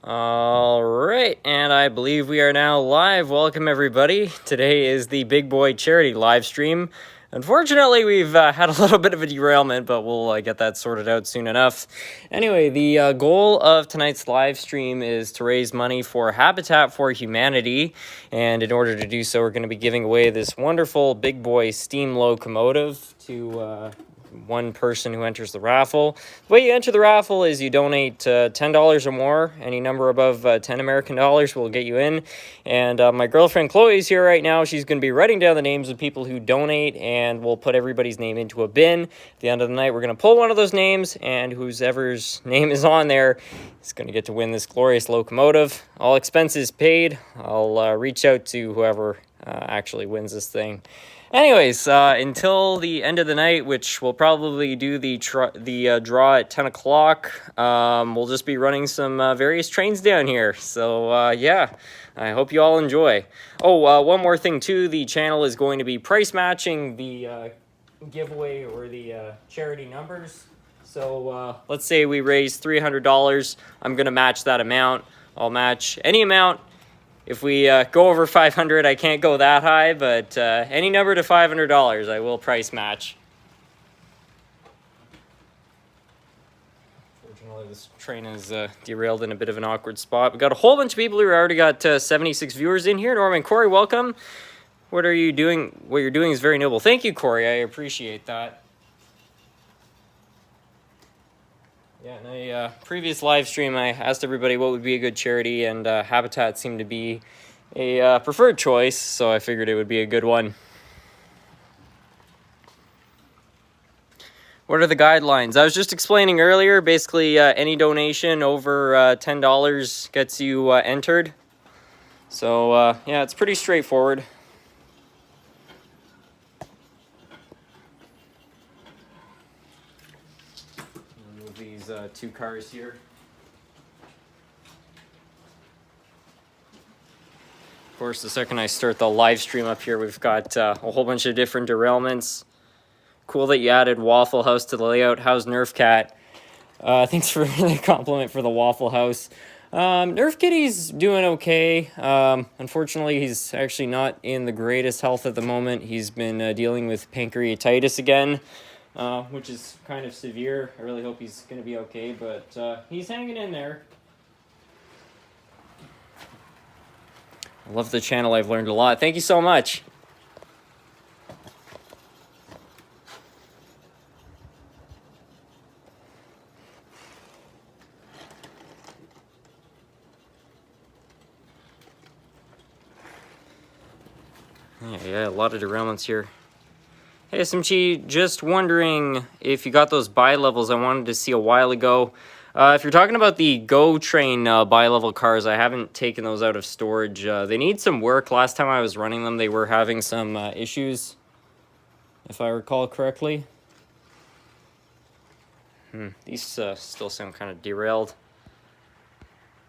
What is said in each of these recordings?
All right, and I believe we are now live. Welcome, everybody. Today is the Big Boy Charity live stream. Unfortunately, we've had a little bit of a derailment, but we'll get that sorted out soon enough. Anyway, the goal of tonight's live stream is to raise money for Habitat for Humanity, and in order to do so, we're going to be giving away this wonderful Big Boy steam locomotive to one person who enters the raffle. The way you enter the raffle is you donate $10 or more. Any number above 10 American dollars will get you in. And my girlfriend Chloe's here right now. She's going to be writing down the names of people who donate, and we'll put everybody's name into a bin. At the end of the night, we're going to pull one of those names, and whoever's name is on there is going to get to win this glorious locomotive. All expenses paid. I'll reach out to whoever actually wins this thing. Anyways, until the end of the night, which we'll probably do the draw at 10 o'clock, we'll just be running some various trains down here. So, yeah, I hope you all enjoy. Oh, one more thing, too. The channel is going to be price matching the giveaway or the charity numbers. So, let's say we raise $300. I'm going to match that amount. I'll match any amount. If we go over 500, I can't go that high, but any number to $500, I will price match. Fortunately, this train is derailed in a bit of an awkward spot. We've got a whole bunch of people who already got 76 viewers in here. Norman, Corey, welcome. What are you doing? What you're doing is very noble. Thank you, Corey. I appreciate that. Yeah, in a previous live stream, I asked everybody what would be a good charity, and Habitat seemed to be a preferred choice, so I figured it would be a good one. What are the guidelines? I was just explaining earlier, basically any donation over $10 gets you entered. So, yeah, it's pretty straightforward. These two cars here. Of course, the second I start the live stream up here, we've got a whole bunch of different derailments. Cool that you added Waffle House to the layout. How's Nerf Cat? Thanks for the compliment for the Waffle House. Nerf Kitty's doing okay. Unfortunately, he's actually not in the greatest health at the moment. He's been dealing with pancreatitis again. Which is kind of severe. I really hope he's going to be okay, but he's hanging in there. I love the channel. I've learned a lot. Thank you so much. Yeah, a lot of derailments here. Hey, SMG, just wondering if you got those bi-levels I wanted to see a while ago. If you're talking about the GO Train bi-level cars, I haven't taken those out of storage. They need some work. Last time I was running them, they were having some issues, if I recall correctly. These still sound kind of derailed.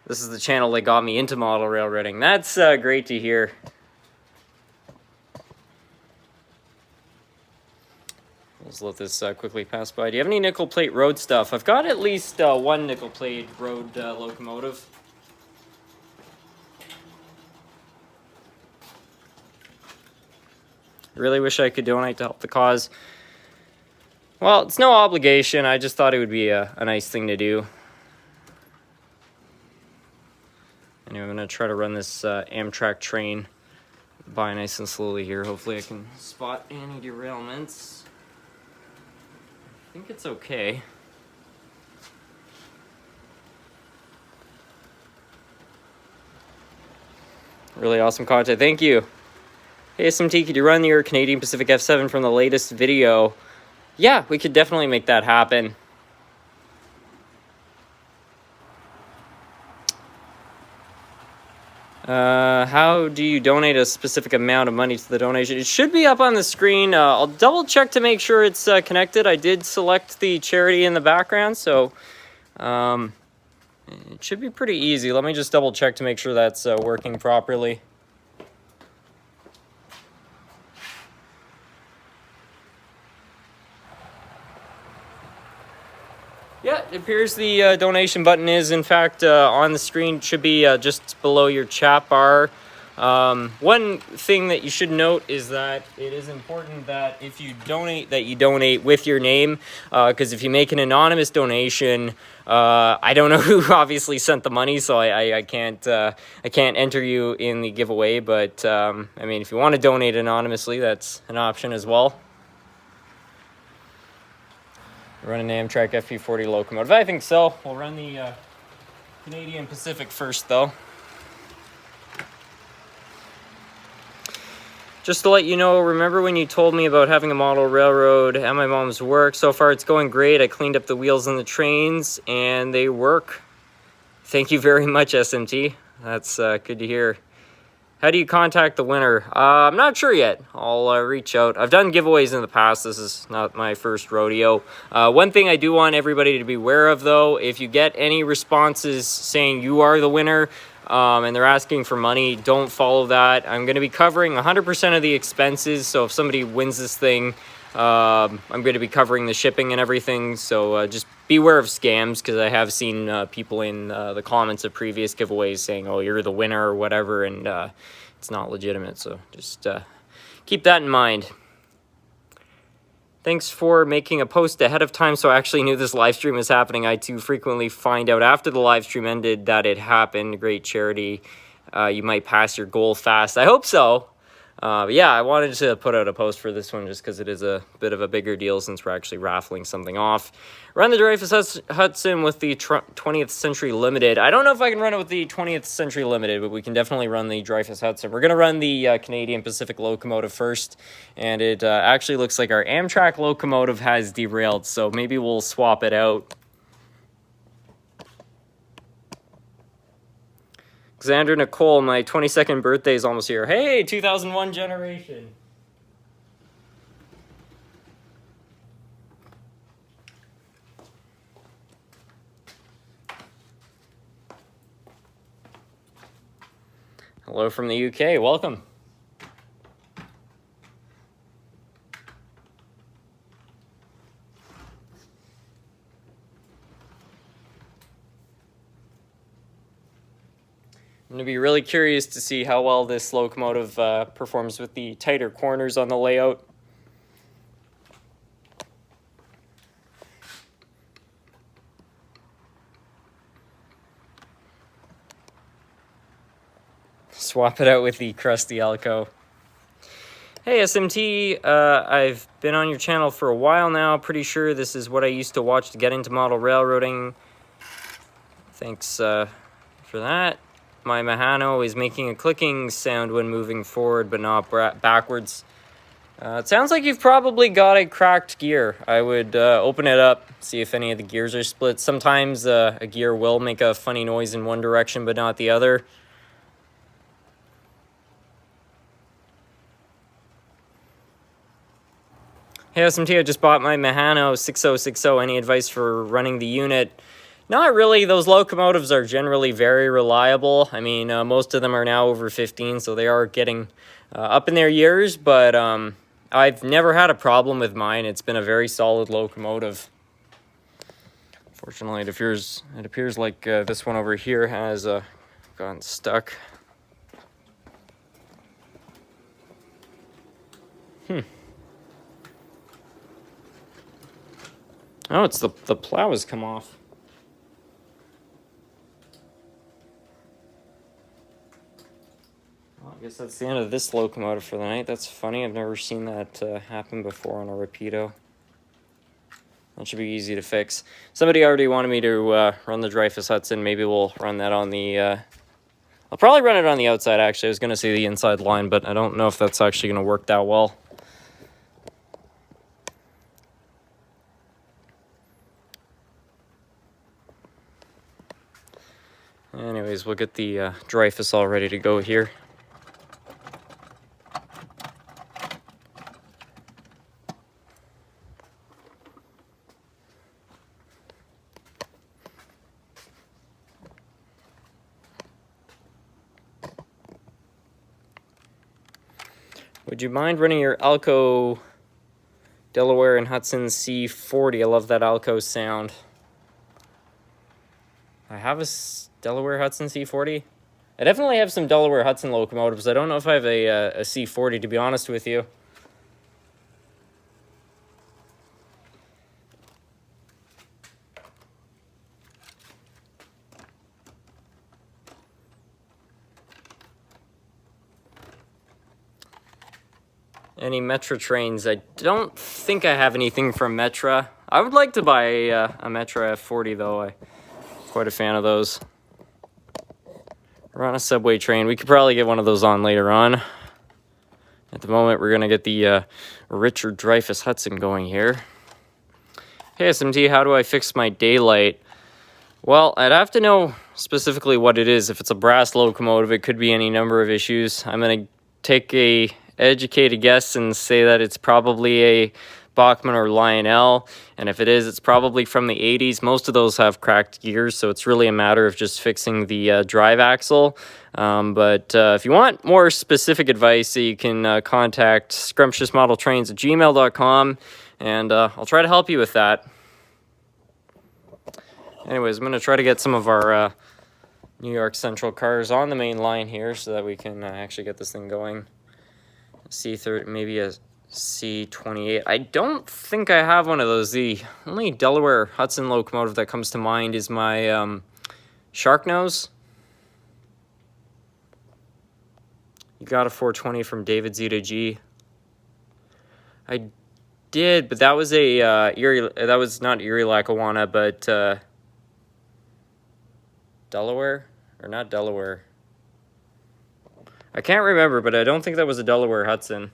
This is the channel that got me into model railroading. That's great to hear. Let's let this quickly pass by. Do you have any nickel plate road stuff? I've got at least one nickel plate road locomotive. I really wish I could donate to help the cause. Well, it's no obligation. I just thought it would be a nice thing to do. Anyway, I'm going to try to run this Amtrak train by nice and slowly here. Hopefully I can spot any derailments. I think it's okay. Really awesome content. Thank you. Hey, SMT, could you run your Canadian Pacific F7 from the latest video? Yeah, we could definitely make that happen. How do you donate a specific amount of money to the donation? It should be up on the screen. I'll double check to make sure it's connected. I did select the charity in the background, so it should be pretty easy. Let me just double check to make sure that's working properly. Yeah, it appears the donation button is, in fact, on the screen. Should be just below your chat bar. One thing that you should note is that it is important that if you donate, that you donate with your name, because if you make an anonymous donation, I don't know who obviously sent the money, so I can't enter you in the giveaway. But I mean, if you want to donate anonymously, that's an option as well. Run an Amtrak FP40 locomotive. I think so. We'll run the Canadian Pacific first, though. Just to let you know, remember when you told me about having a model railroad at my mom's work? So far, it's going great. I cleaned up the wheels on the trains, and they work. Thank you very much, SMT. That's good to hear. How do you contact the winner? I'm not sure yet. I'll reach out. I've done giveaways in the past. This is not my first rodeo. One thing I do want everybody to be aware of, though, if you get any responses saying you are the winner and they're asking for money, don't follow that. I'm going to be covering 100% of the expenses. So if somebody wins this thing, I'm going to be covering the shipping and everything. So just beware of scams, because I have seen people in the comments of previous giveaways saying, oh, you're the winner or whatever, and it's not legitimate. So just keep that in mind. Thanks for making a post ahead of time so I actually knew this live stream was happening. I too frequently find out after the live stream ended that it happened. Great charity. You might pass your goal fast. I hope so. Yeah, I wanted to put out a post for this one just because it is a bit of a bigger deal since we're actually raffling something off. Run the Dreyfus Hudson with the 20th Century Limited. I don't know if I can run it with the 20th Century Limited, but we can definitely run the Dreyfus Hudson. We're going to run the Canadian Pacific locomotive first, and it actually looks like our Amtrak locomotive has derailed, so maybe we'll swap it out. Xander Nicole, my 22nd birthday is almost here. Hey, 2001 generation. Hello from the UK. Welcome. I'm going to be really curious to see how well this locomotive performs with the tighter corners on the layout. Swap it out with the crusty Alco. Hey SMT, I've been on your channel for a while now. Pretty sure this is what I used to watch to get into model railroading. Thanks for that. My Mahano is making a clicking sound when moving forward, but not backwards. It sounds like you've probably got a cracked gear. I would open it up, see if any of the gears are split. Sometimes a gear will make a funny noise in one direction, but not the other. Hey SMT, I just bought my Mahano 6060. Any advice for running the unit? Not really. Those locomotives are generally very reliable. I mean, most of them are now over 15, so they are getting up in their years, but I've never had a problem with mine. It's been a very solid locomotive. Fortunately, it appears like this one over here has gotten stuck. Oh, it's the plow has come off. Well, I guess that's the end of this locomotive for the night. That's funny. I've never seen that happen before on a Rapido. That should be easy to fix. Somebody already wanted me to run the Dreyfus Hudson. Maybe we'll run that on the... I'll probably run it on the outside, actually. I was going to say the inside line, but I don't know if that's actually going to work that well. Anyways, we'll get the Dreyfus all ready to go here. Would you mind running your Alco Delaware and Hudson C40? I love that Alco sound. I have a Delaware Hudson C40. I definitely have some Delaware Hudson locomotives. I don't know if I have a C40, to be honest with you. Any Metra trains? I don't think I have anything from Metra. I would like to buy a Metra F40 though. I'm quite a fan of those. We're on a subway train. We could probably get one of those on later on. At the moment, we're gonna get the Richard Dreyfuss Hudson going here. Hey SMT, how do I fix my daylight? Well, I'd have to know specifically what it is. If it's a brass locomotive, it could be any number of issues. I'm gonna take a educated guess and say that it's probably a Bachmann or Lionel, and if it is, it's probably from the 80s. Most of those have cracked gears, so it's really a matter of just fixing the drive axle. But if you want more specific advice, you can contact scrumptiousmodeltrains@gmail.com, and I'll try to help you with that. Anyways, I'm going to try to get some of our New York Central cars on the main line here so that we can actually get this thing going. C30, maybe a C28. I don't think I have one of those. The only Delaware Hudson locomotive that comes to mind is my Shark Nose. You got a 420 from David Z to G. I did, but that was a Erie. That was not Erie Lackawanna, but Delaware or not Delaware. I can't remember, but I don't think that was a Delaware Hudson.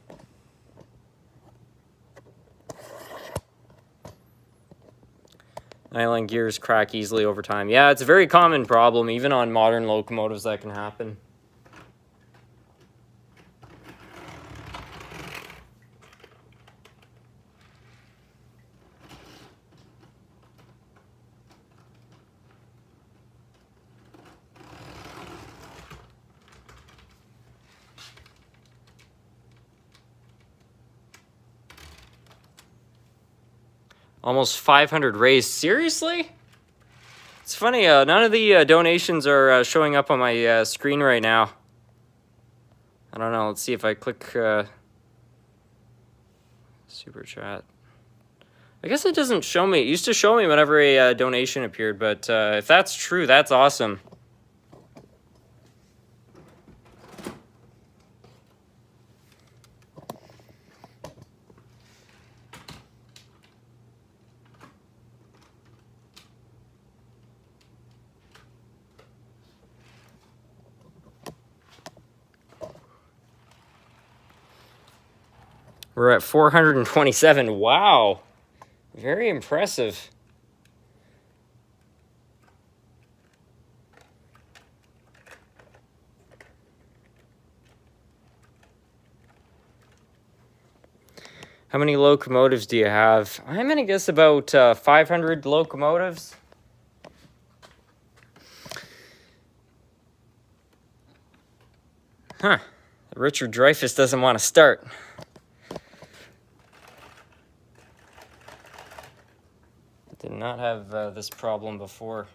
Nylon gears crack easily over time. Yeah, it's a very common problem. Even on modern locomotives, that can happen. Almost 500 raised. Seriously? It's funny, none of the donations are showing up on my screen right now. I don't know. Let's see if I click Super Chat. I guess it doesn't show me. It used to show me whenever a donation appeared, but if that's true, that's awesome. We're at 427. Wow. Very impressive. How many locomotives do you have? I'm going to guess about 500 locomotives. Huh. Richard Dreyfuss doesn't want to start. Did not have this problem before.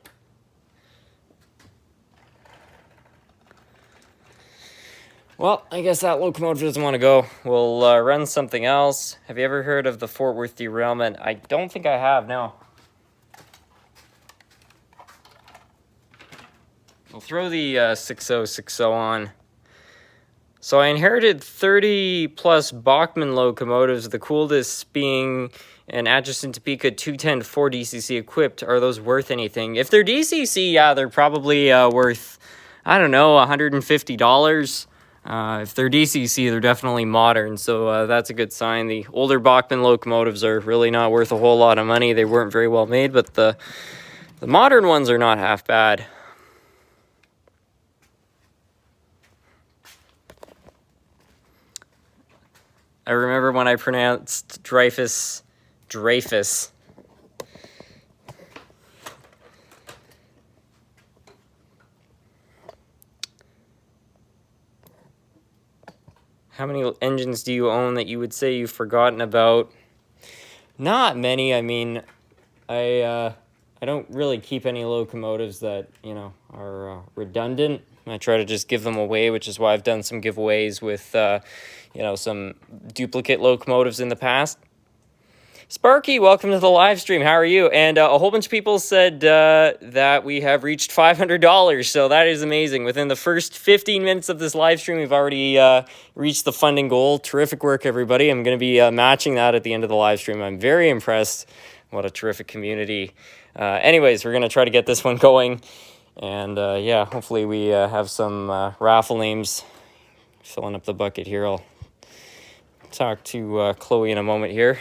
Well, I guess that locomotive doesn't want to go. We'll run something else. Have you ever heard of the Fort Worth derailment? I don't think I have, no. We'll throw the 6060 on. So I inherited 30 plus Bachmann locomotives, the coolest being an Atchison Topeka 210 4DCC equipped. Are those worth anything? If they're DCC, yeah, they're probably worth, I don't know, $150. If they're DCC, they're definitely modern, so that's a good sign. The older Bachmann locomotives are really not worth a whole lot of money. They weren't very well made, but the modern ones are not half bad. I remember when I pronounced Dreyfuss. How many engines do you own that you would say you've forgotten about? Not many. I mean, I I don't really keep any locomotives that, are redundant. I try to just give them away, which is why I've done some giveaways with, some duplicate locomotives in the past. Sparky, welcome to the live stream. How are you? And a whole bunch of people said that we have reached $500, so that is amazing. Within the first 15 minutes of this live stream, we've already reached the funding goal. Terrific work, everybody. I'm going to be matching that at the end of the live stream. I'm very impressed. What a terrific community. Anyways, we're going to try to get this one going. And hopefully we have some raffle names filling up the bucket here. I'll talk to Chloe in a moment here.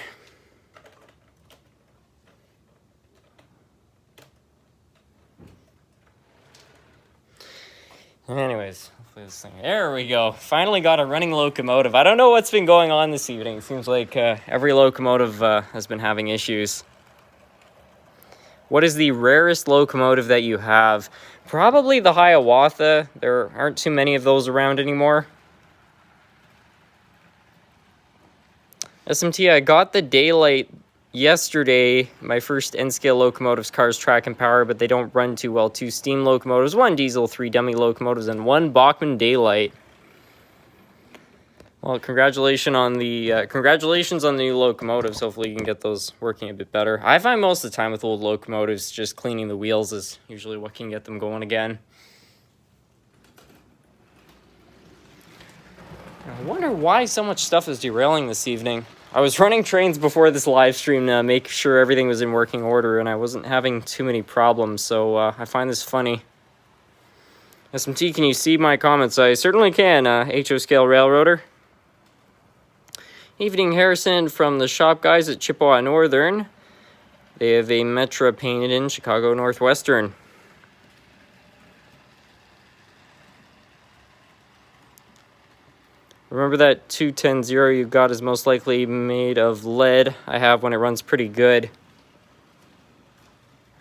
Anyways, hopefully this thing. There we go. Finally got a running locomotive. I don't know what's been going on this evening. It seems like every locomotive has been having issues. What is the rarest locomotive that you have? Probably the Hiawatha. There aren't too many of those around anymore. SMT, I got the Daylight yesterday, my first N-scale locomotives, cars, track, and power, but they don't run too well. 2 steam locomotives, 1 diesel, 3 dummy locomotives, and 1 Bachmann Daylight. Well, congratulations on the new locomotives. Hopefully you can get those working a bit better. I find most of the time with old locomotives, just cleaning the wheels is usually what can get them going again. I wonder why so much stuff is derailing this evening. I was running trains before this live stream to make sure everything was in working order, and I wasn't having too many problems, so I find this funny. SMT, can you see my comments? I certainly can, HO Scale Railroader. Evening, Harrison from the shop guys at Chippewa Northern. They have a Metra painted in Chicago Northwestern. Remember that 210-0 you got is most likely made of lead. I have when it runs pretty good.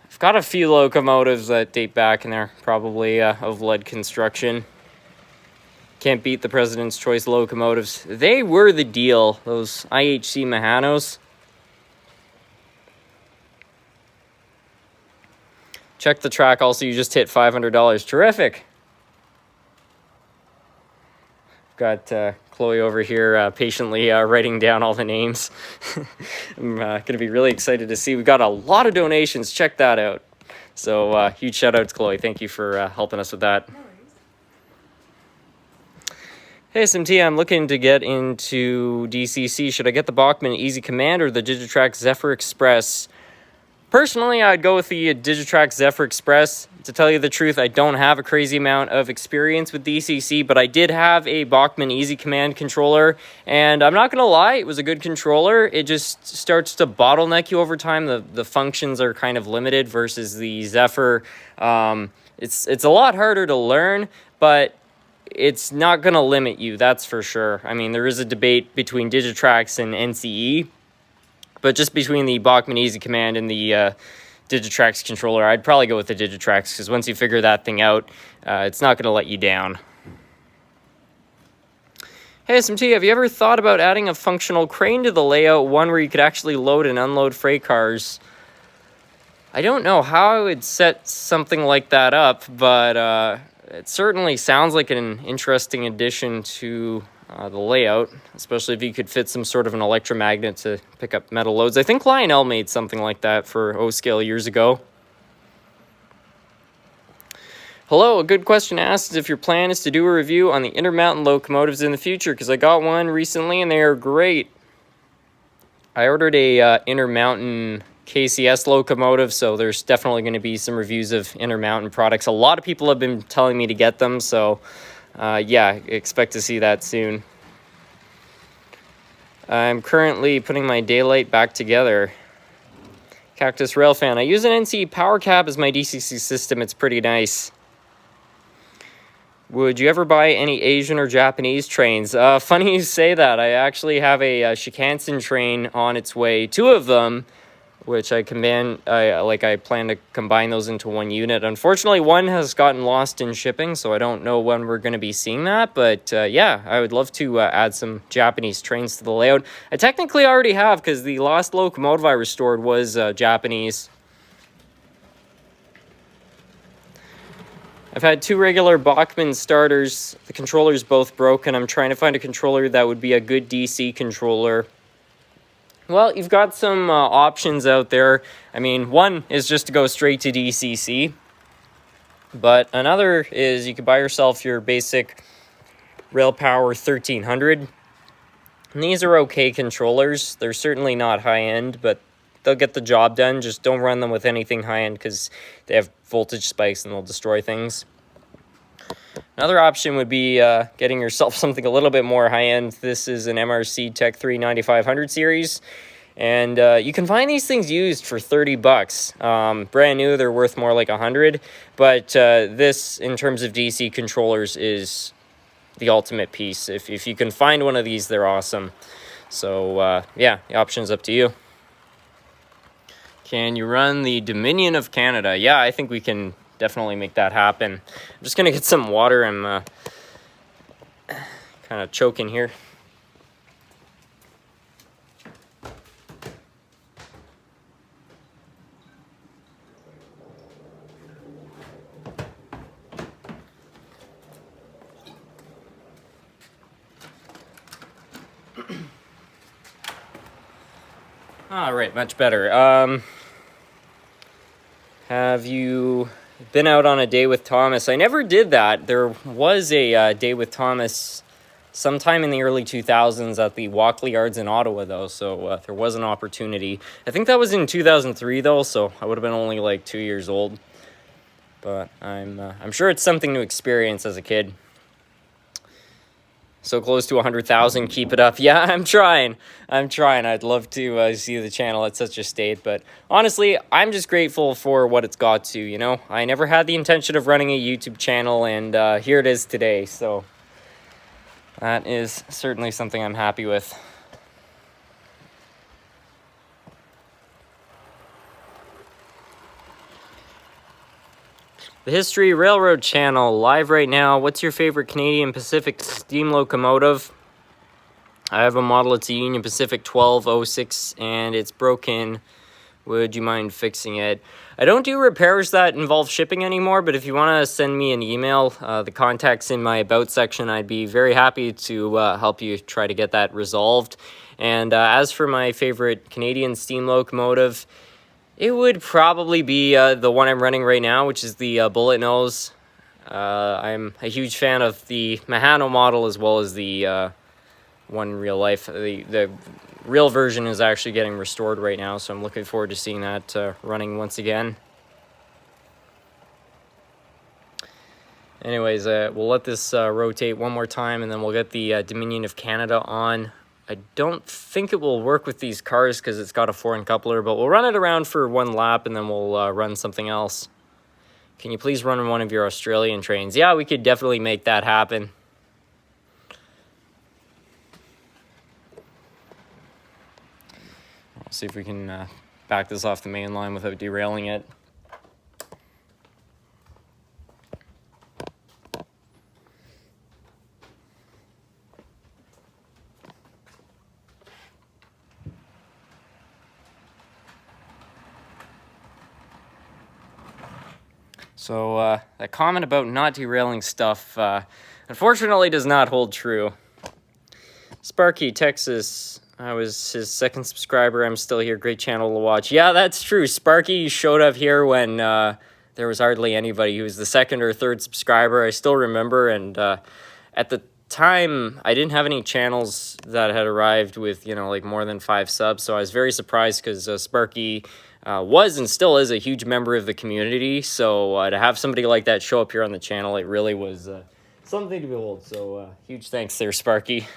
I've got a few locomotives that date back and they're probably of lead construction. Can't beat the President's Choice locomotives. They were the deal, those IHC Mahanos. Check the track also, you just hit $500. Terrific. Got Chloe over here patiently writing down all the names. I'm going to be really excited to see. We got a lot of donations. Check that out. So huge shout out to Chloe. Thank you for helping us with that. No worries. Hey SMT, I'm looking to get into DCC. Should I get the Bachmann Easy Command or the Digitrax Zephyr Express? Personally, I'd go with the Digitrax Zephyr Express. To tell you the truth, I don't have a crazy amount of experience with DCC, but I did have a Bachmann Easy Command controller, and I'm not going to lie, it was a good controller. It just starts to bottleneck you over time. The functions are kind of limited versus the Zephyr. It's a lot harder to learn, but it's not going to limit you, that's for sure. I mean, there is a debate between Digitrax and NCE, but just between the Bachmann Easy Command and the Digitrax controller, I'd probably go with the Digitrax, because once you figure that thing out, it's not going to let you down. Hey SMT, have you ever thought about adding a functional crane to the layout, one where you could actually load and unload freight cars? I don't know how I would set something like that up, but it certainly sounds like an interesting addition to the layout, especially if you could fit some sort of an electromagnet to pick up metal loads. I think Lionel made something like that for O-Scale years ago. Hello, a good question asked is if your plan is to do a review on the Intermountain locomotives in the future, because I got one recently and they are great. I ordered a Intermountain KCS locomotive, so there's definitely going to be some reviews of Intermountain products. A lot of people have been telling me to get them, so yeah, expect to see that soon. I'm currently putting my Daylight back together. Cactus Railfan. I use an NC power cab as my DCC system. It's pretty nice. Would you ever buy any Asian or Japanese trains? Funny you say that. I actually have a Shikansen train on its way. 2 of them, which I plan to combine those into one unit. Unfortunately, one has gotten lost in shipping, so I don't know when we're going to be seeing that. But yeah, I would love to add some Japanese trains to the layout. I technically already have, because the last locomotive I restored was Japanese. I've had 2 regular Bachmann starters. The controller's both broken. I'm trying to find a controller that would be a good DC controller. Well, you've got some options out there. I mean, one is just to go straight to DCC. But another is you could buy yourself your basic RailPower 1300. And these are okay controllers. They're certainly not high-end, but they'll get the job done. Just don't run them with anything high-end because they have voltage spikes and they'll destroy things. Another option would be getting yourself something a little bit more high-end. This is an MRC Tech 3 9500 series. And you can find these things used for 30 bucks. Brand new, they're worth more like 100. But this, in terms of DC controllers, is the ultimate piece. If you can find one of these, they're awesome. So, yeah, the option's up to you. Can you run the Dominion of Canada? Yeah, I think we can definitely make that happen. I'm just going to get some water. I'm kind of choking here. All right, much better. Have you been out on a day with Thomas? I never did that. There was a day with Thomas sometime in the early 2000s at the Walkley Yards in Ottawa, though, so there was an opportunity. I think that was in 2003, though, so I would have been only like 2 years old. But I'm sure it's something to experience as a kid. So close to 100,000, keep it up. Yeah, I'm trying. I'd love to see the channel at such a state, but honestly, I'm just grateful for what it's got to, you know? I never had the intention of running a YouTube channel, and here it is today, so that is certainly something I'm happy with. The History Railroad channel, live right now. What's your favorite Canadian Pacific steam locomotive? I have a model. It's a Union Pacific 1206, and it's broken. Would you mind fixing it? I don't do repairs that involve shipping anymore, but if you want to send me an email, the contact's in my About section. I'd be very happy to help you try to get that resolved. And as for my favorite Canadian steam locomotive, it would probably be the one I'm running right now, which is the Bullet Nose. I'm a huge fan of the Mahano model as well as the one in real life. The real version is actually getting restored right now, so I'm looking forward to seeing that running once again. Anyways, we'll let this rotate one more time, and then we'll get the Dominion of Canada on. I don't think it will work with these cars because it's got a foreign coupler, but we'll run it around for one lap and then we'll run something else. Can you please run one of your Australian trains? Yeah, we could definitely make that happen. I'll see if we can back this off the main line without derailing it. So that comment about not derailing stuff, unfortunately does not hold true. Sparky, Texas, I was his second subscriber. I'm still here. Great channel to watch. Yeah, that's true. Sparky showed up here when there was hardly anybody. He was the second or third subscriber. I still remember, and at the time, I didn't have any channels that had arrived with, you know, like more than 5 subs, so I was very surprised because Sparky was and still is a huge member of the community, so to have somebody like that show up here on the channel, it really was something to behold, so huge thanks there, Sparky.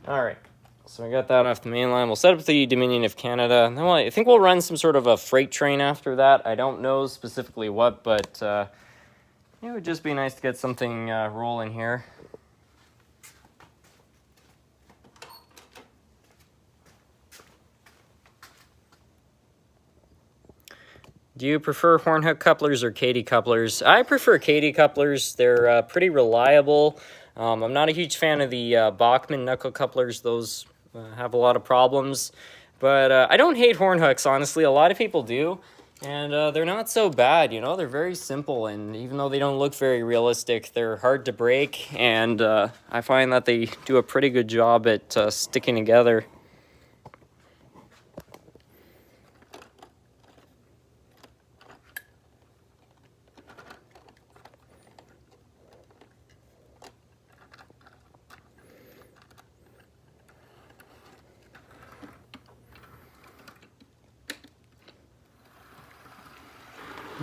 Alright, so we got that off the main line. We'll set up the Dominion of Canada, and then I think we'll run some sort of a freight train after that. I don't know specifically what, but it would just be nice to get something rolling here. Do you prefer horn hook couplers or Katy couplers? I prefer Katy couplers. They're pretty reliable. I'm not a huge fan of the Bachmann knuckle couplers. Those have a lot of problems. But I don't hate horn hooks, honestly. A lot of people do. And they're not so bad, you know, they're very simple, and even though they don't look very realistic, they're hard to break, and I find that they do a pretty good job at sticking together.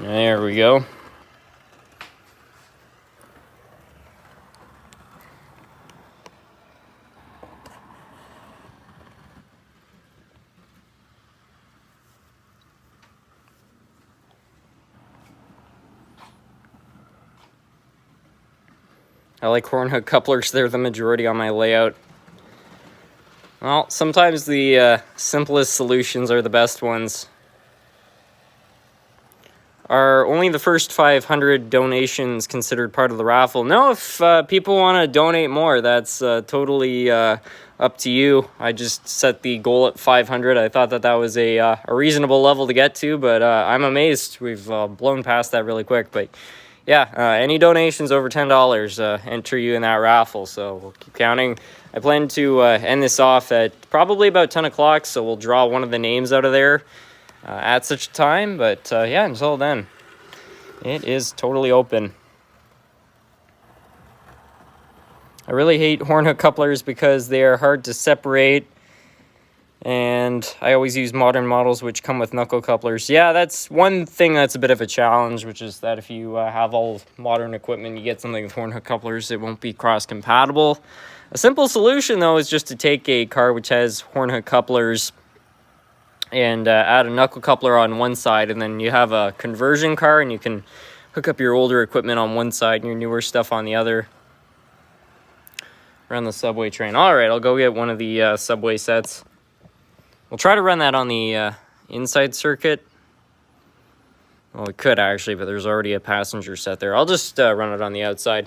There we go. I like horn hook couplers. They're the majority on my layout. Well, sometimes the simplest solutions are the best ones. Are only the first 500 donations considered part of the raffle? No, if people want to donate more, that's totally up to you. I just set the goal at 500. I thought that was a reasonable level to get to, but I'm amazed we've blown past that really quick. But yeah, any donations over $10 enter you in that raffle, so we'll keep counting. I plan to end this off at probably about 10 o'clock, so we'll draw one of the names out of there at such a time, but yeah, until then, it is totally open. I really hate horn hook couplers because they are hard to separate, and I always use modern models which come with knuckle couplers. Yeah, that's one thing that's a bit of a challenge, which is that if you have all modern equipment, you get something with horn hook couplers, it won't be cross-compatible. A simple solution, though, is just to take a car which has horn hook couplers and add a knuckle coupler on one side, and then you have a conversion car, and you can hook up your older equipment on one side and your newer stuff on the other. Run the subway train. All right, I'll go get one of the subway sets. We'll try to run that on the inside circuit. Well, we could actually, but there's already a passenger set there. I'll just run it on the outside.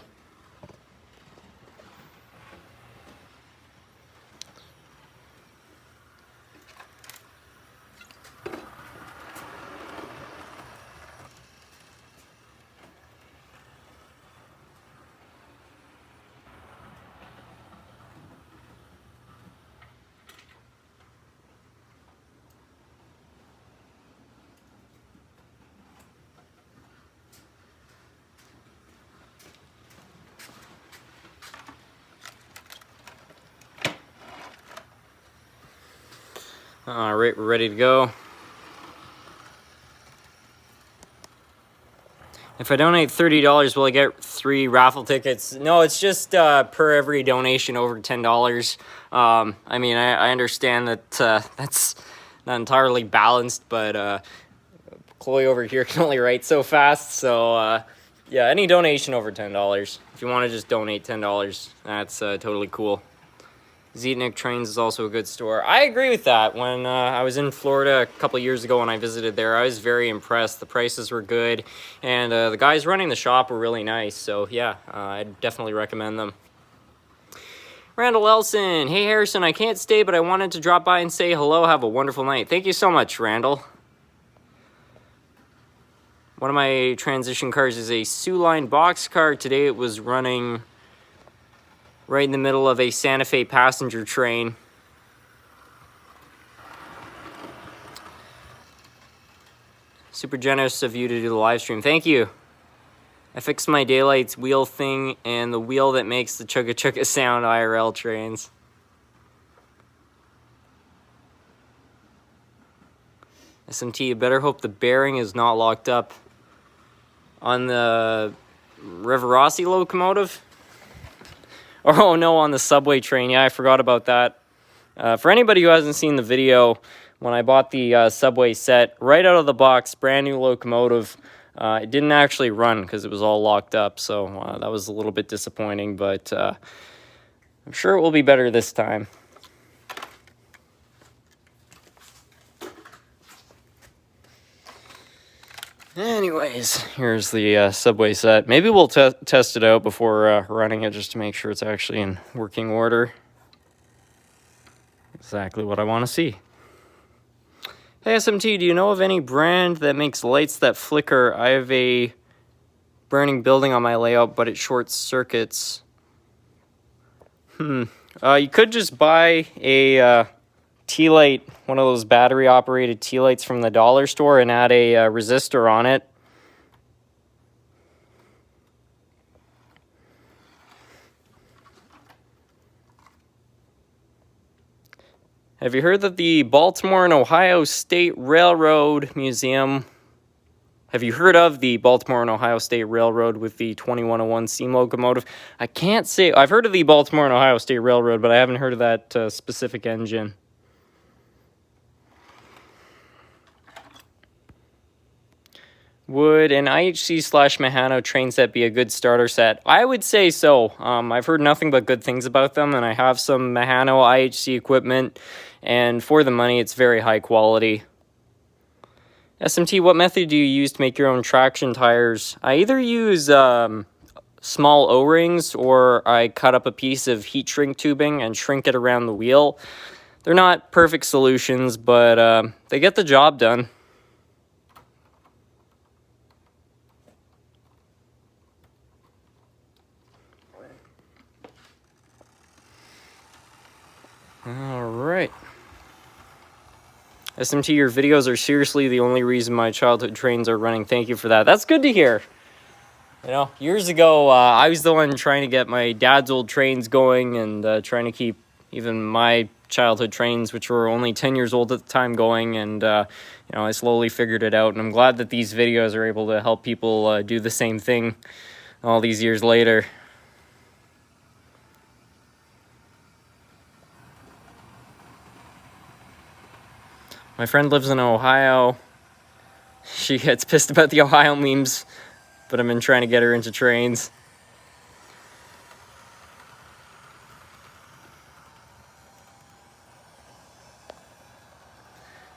All right, we're ready to go. If I donate $30, will I get 3 raffle tickets? No, it's just per every donation over $10. I mean, I understand that that's not entirely balanced, but Chloe over here can only write so fast, so yeah, any donation over $10. If you want to just donate $10, that's totally cool. Zetnik Trains is also a good store. I agree with that. When I was in Florida a couple years ago when I visited there, I was very impressed. The prices were good, and the guys running the shop were really nice. So yeah, I'd definitely recommend them. Randall Elson. Hey Harrison, I can't stay, but I wanted to drop by and say hello. Have a wonderful night. Thank you so much, Randall. One of my transition cars is a Sioux Line box car. Today it was running right in the middle of a Santa Fe passenger train. Super generous of you to do the live stream. Thank you. I fixed my daylights wheel thing and the wheel that makes the chugga chugga sound IRL trains. SMT, you better hope the bearing is not locked up on the Rivarossi locomotive. Oh no, on the subway train. Yeah, I forgot about that. For anybody who hasn't seen the video, when I bought the subway set, right out of the box, brand new locomotive, it didn't actually run because it was all locked up. So that was a little bit disappointing, but I'm sure it will be better this time. Anyways, here's the subway set. Maybe we'll test it out before running it just to make sure it's actually in working order. Exactly what I want to see. Hey SMT, do you know of any brand that makes lights that flicker? I have a burning building on my layout, but it short circuits. You could just buy a T-light, one of those battery-operated T-lights from the dollar store, and add a resistor on it. Have you heard that the Baltimore and Ohio State Railroad Museum... Have you heard of the Baltimore and Ohio State Railroad with the 2101 steam locomotive? I can't say... I've heard of the Baltimore and Ohio State Railroad, but I haven't heard of that specific engine. Would an IHC/Mahano train set be a good starter set? I would say so. I've heard nothing but good things about them, and I have some Mahano IHC equipment, and for the money, it's very high quality. SMT, what method do you use to make your own traction tires? I either use small O-rings, or I cut up a piece of heat shrink tubing and shrink it around the wheel. They're not perfect solutions, but they get the job done. Alright. SMT, your videos are seriously the only reason my childhood trains are running. Thank you for that. That's good to hear. You know, years ago, I was the one trying to get my dad's old trains going and trying to keep even my childhood trains, which were only 10 years old at the time, going. And, you know, I slowly figured it out. And I'm glad that these videos are able to help people do the same thing all these years later. My friend lives in Ohio. She gets pissed about the Ohio memes, but I've been trying to get her into trains.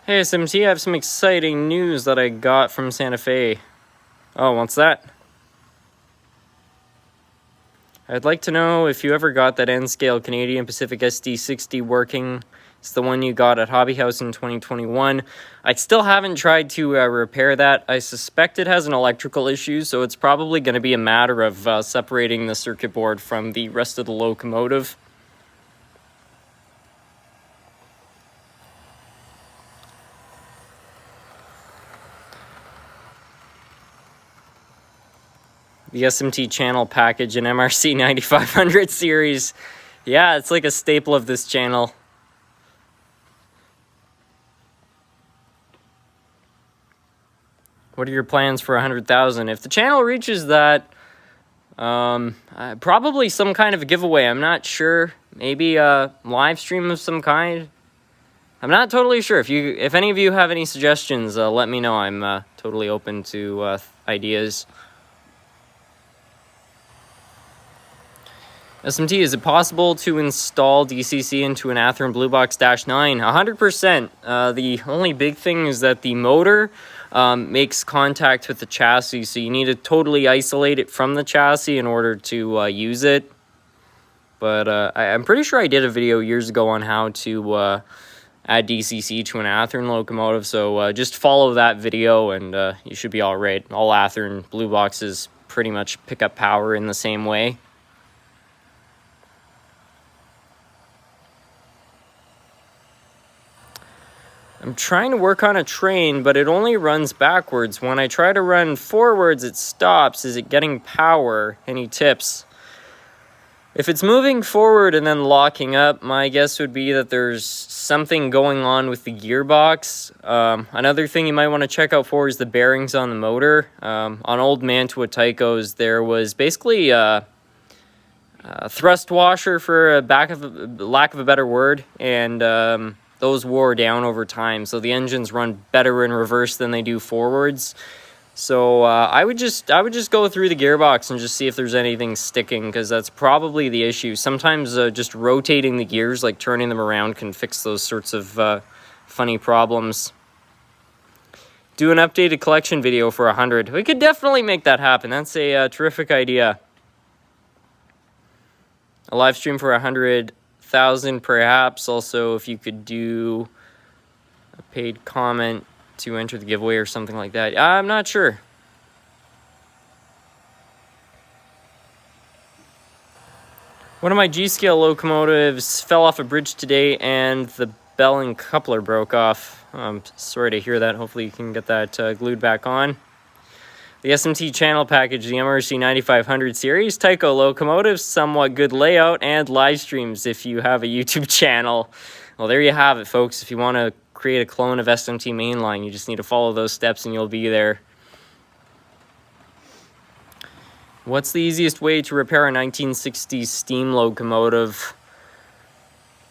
Hey SMT, I have some exciting news that I got from Santa Fe. Oh, what's that? I'd like to know if you ever got that N-scale Canadian Pacific SD60 working. It's the one you got at Hobby House in 2021. I still haven't tried to repair that. I suspect it has an electrical issue, so it's probably going to be a matter of separating the circuit board from the rest of the locomotive. The SMT channel package in MRC 9500 series. Yeah, it's like a staple of this channel. What are your plans for 100,000? If the channel reaches that, probably some kind of a giveaway. I'm not sure. Maybe a live stream of some kind. I'm not totally sure. If any of you have any suggestions, let me know. I'm totally open to ideas. SMT, is it possible to install DCC into an Athearn Blue Box -9? 100%. The only big thing is that the motor makes contact with the chassis, so you need to totally isolate it from the chassis in order to use it. But I'm pretty sure I did a video years ago on how to add DCC to an Athearn locomotive, so just follow that video and you should be all right. All Athearn Blue Boxes pretty much pick up power in the same way. I'm trying to work on a train, but it only runs backwards. When I try to run forwards, it stops. Is it getting power? Any tips? If it's moving forward and then locking up, my guess would be that there's something going on with the gearbox. Another thing you might want to check out for is the bearings on the motor. On old Mantua Tycos, there was basically a thrust washer, for lack of a better word, and those wore down over time, so the engines run better in reverse than they do forwards. So I would just go through the gearbox and just see if there's anything sticking, because that's probably the issue. Sometimes just rotating the gears, like turning them around, can fix those sorts of funny problems. Do an updated collection video for 100. We could definitely make that happen. That's a terrific idea. A live stream for 100,000 perhaps. Also, if you could do a paid comment to enter the giveaway or something like that. I'm not sure. One of my G-scale locomotives fell off a bridge today and the bell and coupler broke off. I'm sorry to hear that. Hopefully you can get that glued back on. The SMT channel package, the MRC 9500 series, Tyco locomotives, somewhat good layout, and live streams if you have a YouTube channel. Well, there you have it, folks. If you want to create a clone of SMT mainline, you just need to follow those steps and you'll be there. What's the easiest way to repair a 1960s steam locomotive?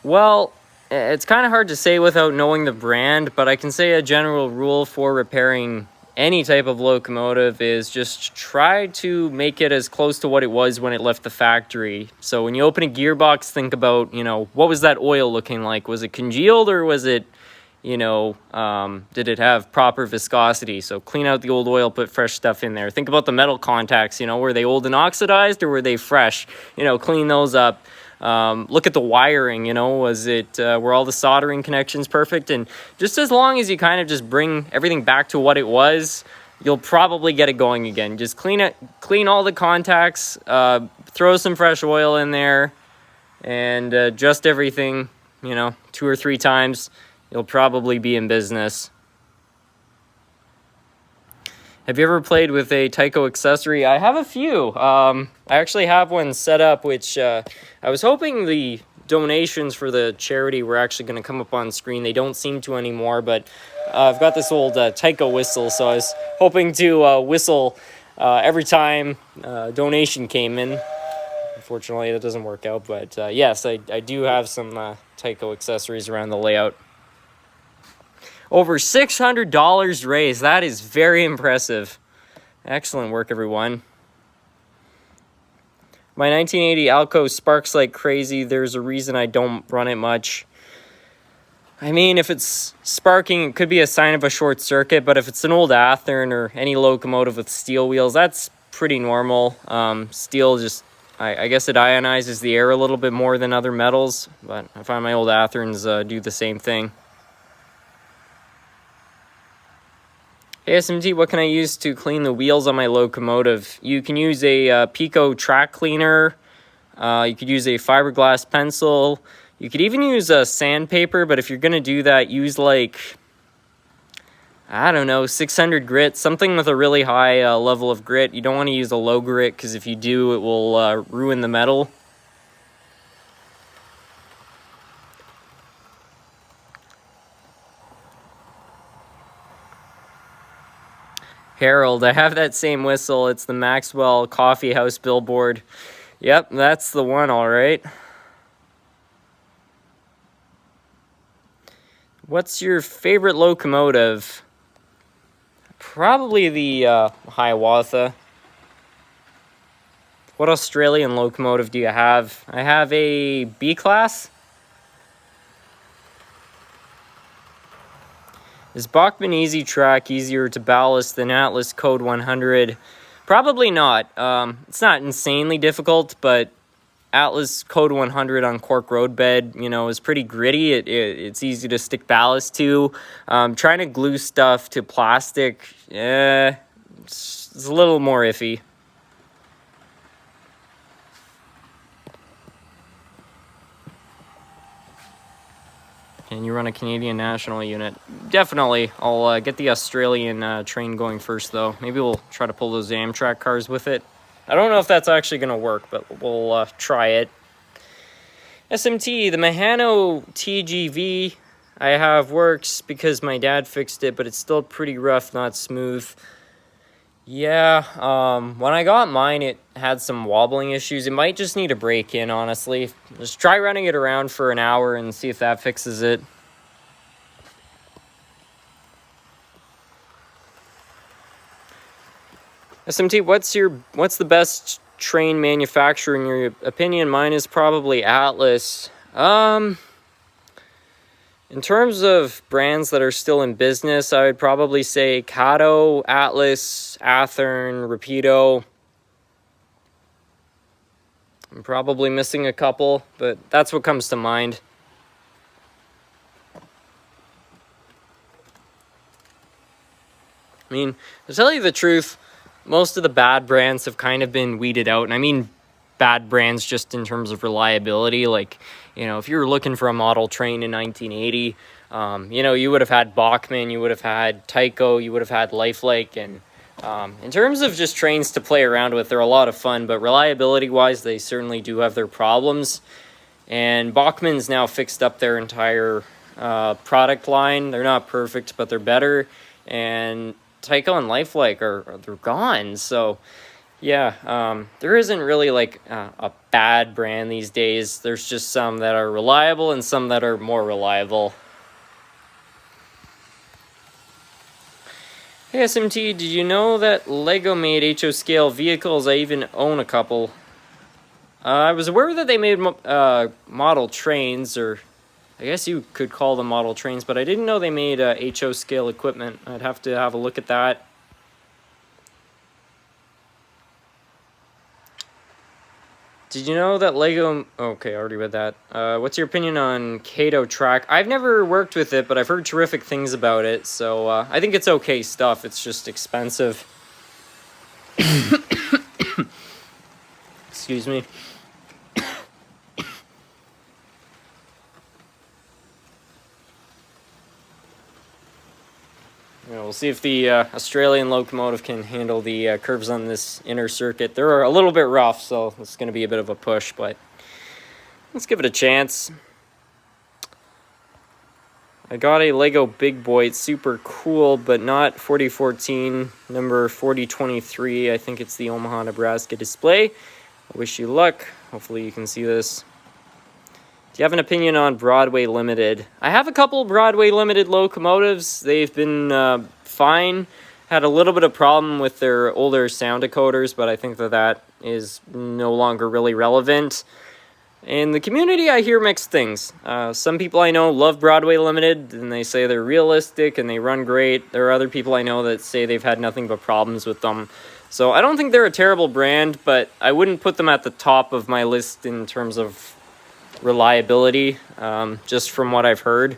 Well, it's kind of hard to say without knowing the brand, but I can say a general rule for repairing any type of locomotive is just try to make it as close to what it was when it left the factory. So when you open a gearbox, think about, what was that oil looking like? Was it congealed or was it, did it have proper viscosity? So clean out the old oil, put fresh stuff in there. Think about the metal contacts, were they old and oxidized or were they fresh? Clean those up. Look at the wiring, was it, were all the soldering connections perfect? And just as long as you kind of just bring everything back to what it was, you'll probably get it going again. Just clean all the contacts, throw some fresh oil in there, and adjust everything, 2 or 3 times. You'll probably be in business. Have you ever played with a Tyco accessory? I have a few. I actually have one set up, which I was hoping the donations for the charity were actually going to come up on screen. They don't seem to anymore, but I've got this old Tyco whistle, so I was hoping to whistle every time a donation came in. Unfortunately, that doesn't work out, but yes, I do have some Tyco accessories around the layout. Over $600 raised. That is very impressive. Excellent work, everyone. My 1980 Alco sparks like crazy. There's a reason I don't run it much. I mean, if it's sparking, it could be a sign of a short circuit, but if it's an old Athearn or any locomotive with steel wheels, that's pretty normal. Steel just, I guess it ionizes the air a little bit more than other metals, but I find my old Athearns do the same thing. Hey SMT, what can I use to clean the wheels on my locomotive? You can use a Pico track cleaner. You could use a fiberglass pencil. You could even use a sandpaper, but if you're going to do that, use like, I don't know, 600 grit, something with a really high level of grit. You don't want to use a low grit because if you do, it will ruin the metal. Harold, I have that same whistle. It's the Maxwell Coffee House billboard. Yep, that's the one, all right. What's your favorite locomotive? Probably the Hiawatha. What Australian locomotive do you have? I have a B-class. Is Bachmann Easy Track easier to ballast than Atlas Code 100? Probably not. It's not insanely difficult, but Atlas Code 100 on cork roadbed, is pretty gritty. It's easy to stick ballast to. Trying to glue stuff to plastic, it's a little more iffy. And you run a Canadian National unit. Definitely. I'll get the Australian train going first, though. Maybe we'll try to pull those Amtrak cars with it. I don't know if that's actually going to work, but we'll try it. SMT, the Mahano TGV I have works because my dad fixed it, but it's still pretty rough, not smooth. Yeah, when I got mine, it had some wobbling issues. It might just need a break-in, honestly. Just try running it around for an hour and see if that fixes it. SMT, what's the best train manufacturer in your opinion? Mine is probably Atlas. In terms of brands that are still in business, I would probably say Kato, Atlas, Athearn, Rapido. I'm probably missing a couple, but that's what comes to mind. mean, to tell you the truth, most of the bad brands have kind of been weeded out. And I mean bad brands just in terms of reliability. Like, you know, if you were looking for a model train in 1980, you know, you would have had Bachmann, you would have had Tyco, you would have had Lifelike. And in terms of just trains to play around with, they're a lot of fun. But reliability-wise, they certainly do have their problems. And Bachmann's now fixed up their entire product line. They're not perfect, but they're better. And Tyco and Lifelike they're gone. So yeah, there isn't really like a bad brand these days. There's just some that are reliable and some that are more reliable. Hey SMT, did you know that Lego made HO scale vehicles? I even own a couple. I was aware that they made model trains, or I guess you could call them model trains, but I didn't know they made HO scale equipment. I'd have to have a look at that. Did you know that Lego... Okay, I already read that. What's your opinion on Kato Track? I've never worked with it, but I've heard terrific things about it, so I think it's okay stuff. It's just expensive. Excuse me. Yeah, we'll see if the Australian locomotive can handle the curves on this inner circuit. They're a little bit rough, so it's going to be a bit of a push, but let's give it a chance. I got a Lego Big Boy. It's super cool, but not 4014, number 4023. I think it's the Omaha, Nebraska display. I wish you luck. Hopefully you can see this. Do you have an opinion on Broadway Limited? I have a couple Broadway Limited locomotives. They've been fine. Had a little bit of problem with their older sound decoders, but I think that is no longer really relevant. In the community, I hear mixed things. Some people I know love Broadway Limited, and they say they're realistic and they run great. There are other people I know that say they've had nothing but problems with them. So I don't think they're a terrible brand, but I wouldn't put them at the top of my list in terms of reliability, just from what I've heard.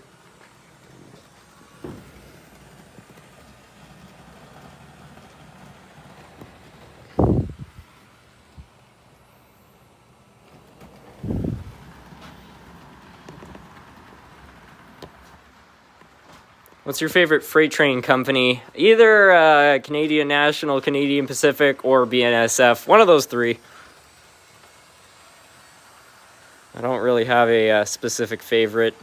What's your favorite freight train company? Either Canadian National, Canadian Pacific, or BNSF. One of those three. I don't really have a specific favorite.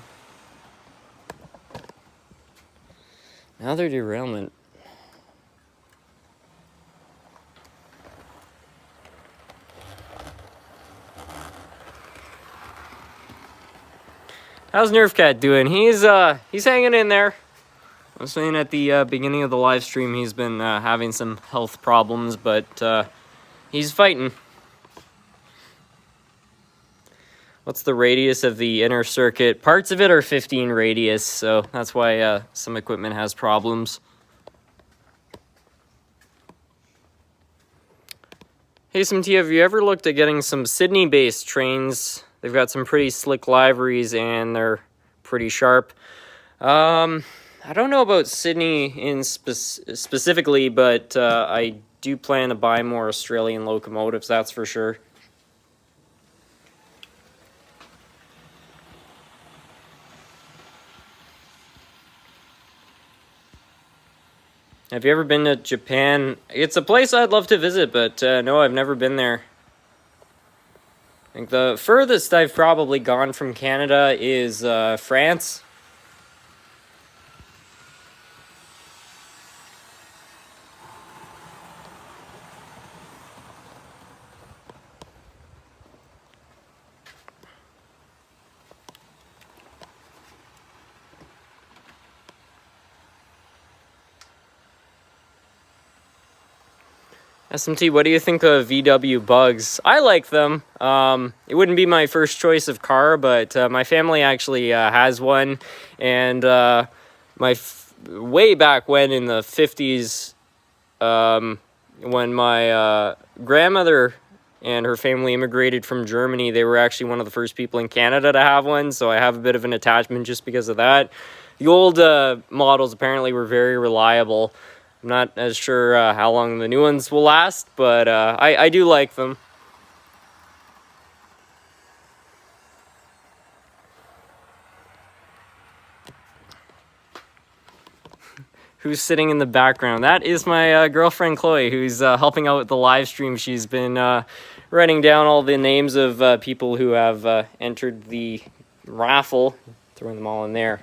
Another derailment. How's Nerfcat doing? He's hanging in there. I was saying at the beginning of the live stream he's been having some health problems, but he's fighting. What's the radius of the inner circuit? Parts of it are 15 radius, so that's why some equipment has problems. Hey, SMT, have you ever looked at getting some Sydney-based trains? They've got some pretty slick liveries, and they're pretty sharp. I don't know about Sydney specifically, but I do plan to buy more Australian locomotives, that's for sure. Have you ever been to Japan? It's a place I'd love to visit, but no, I've never been there. I think the furthest I've probably gone from Canada is France. SMT, what do you think of VW Bugs? I like them. It wouldn't be my first choice of car, but my family actually has one. And way back when in the 50s, when my grandmother and her family immigrated from Germany, they were actually one of the first people in Canada to have one. So I have a bit of an attachment just because of that. The old models apparently were very reliable. I'm not as sure how long the new ones will last, but I do like them. Who's sitting in the background? That is my girlfriend Chloe, who's helping out with the live stream. She's been writing down all the names of people who have entered the raffle, throwing them all in there.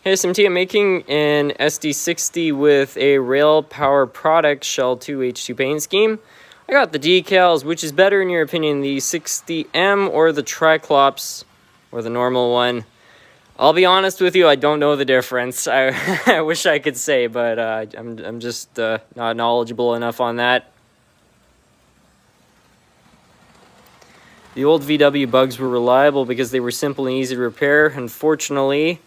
Hey SMT, I'm making an SD60 with a rail power product Shell 2 H2 paint scheme. I got the decals. Which is better in your opinion, the 60M or the Triclops or the normal one? I'll be honest with you, I don't know the difference. I wish I could say, but I'm just not knowledgeable enough on that. The old VW bugs were reliable because they were simple and easy to repair. Unfortunately,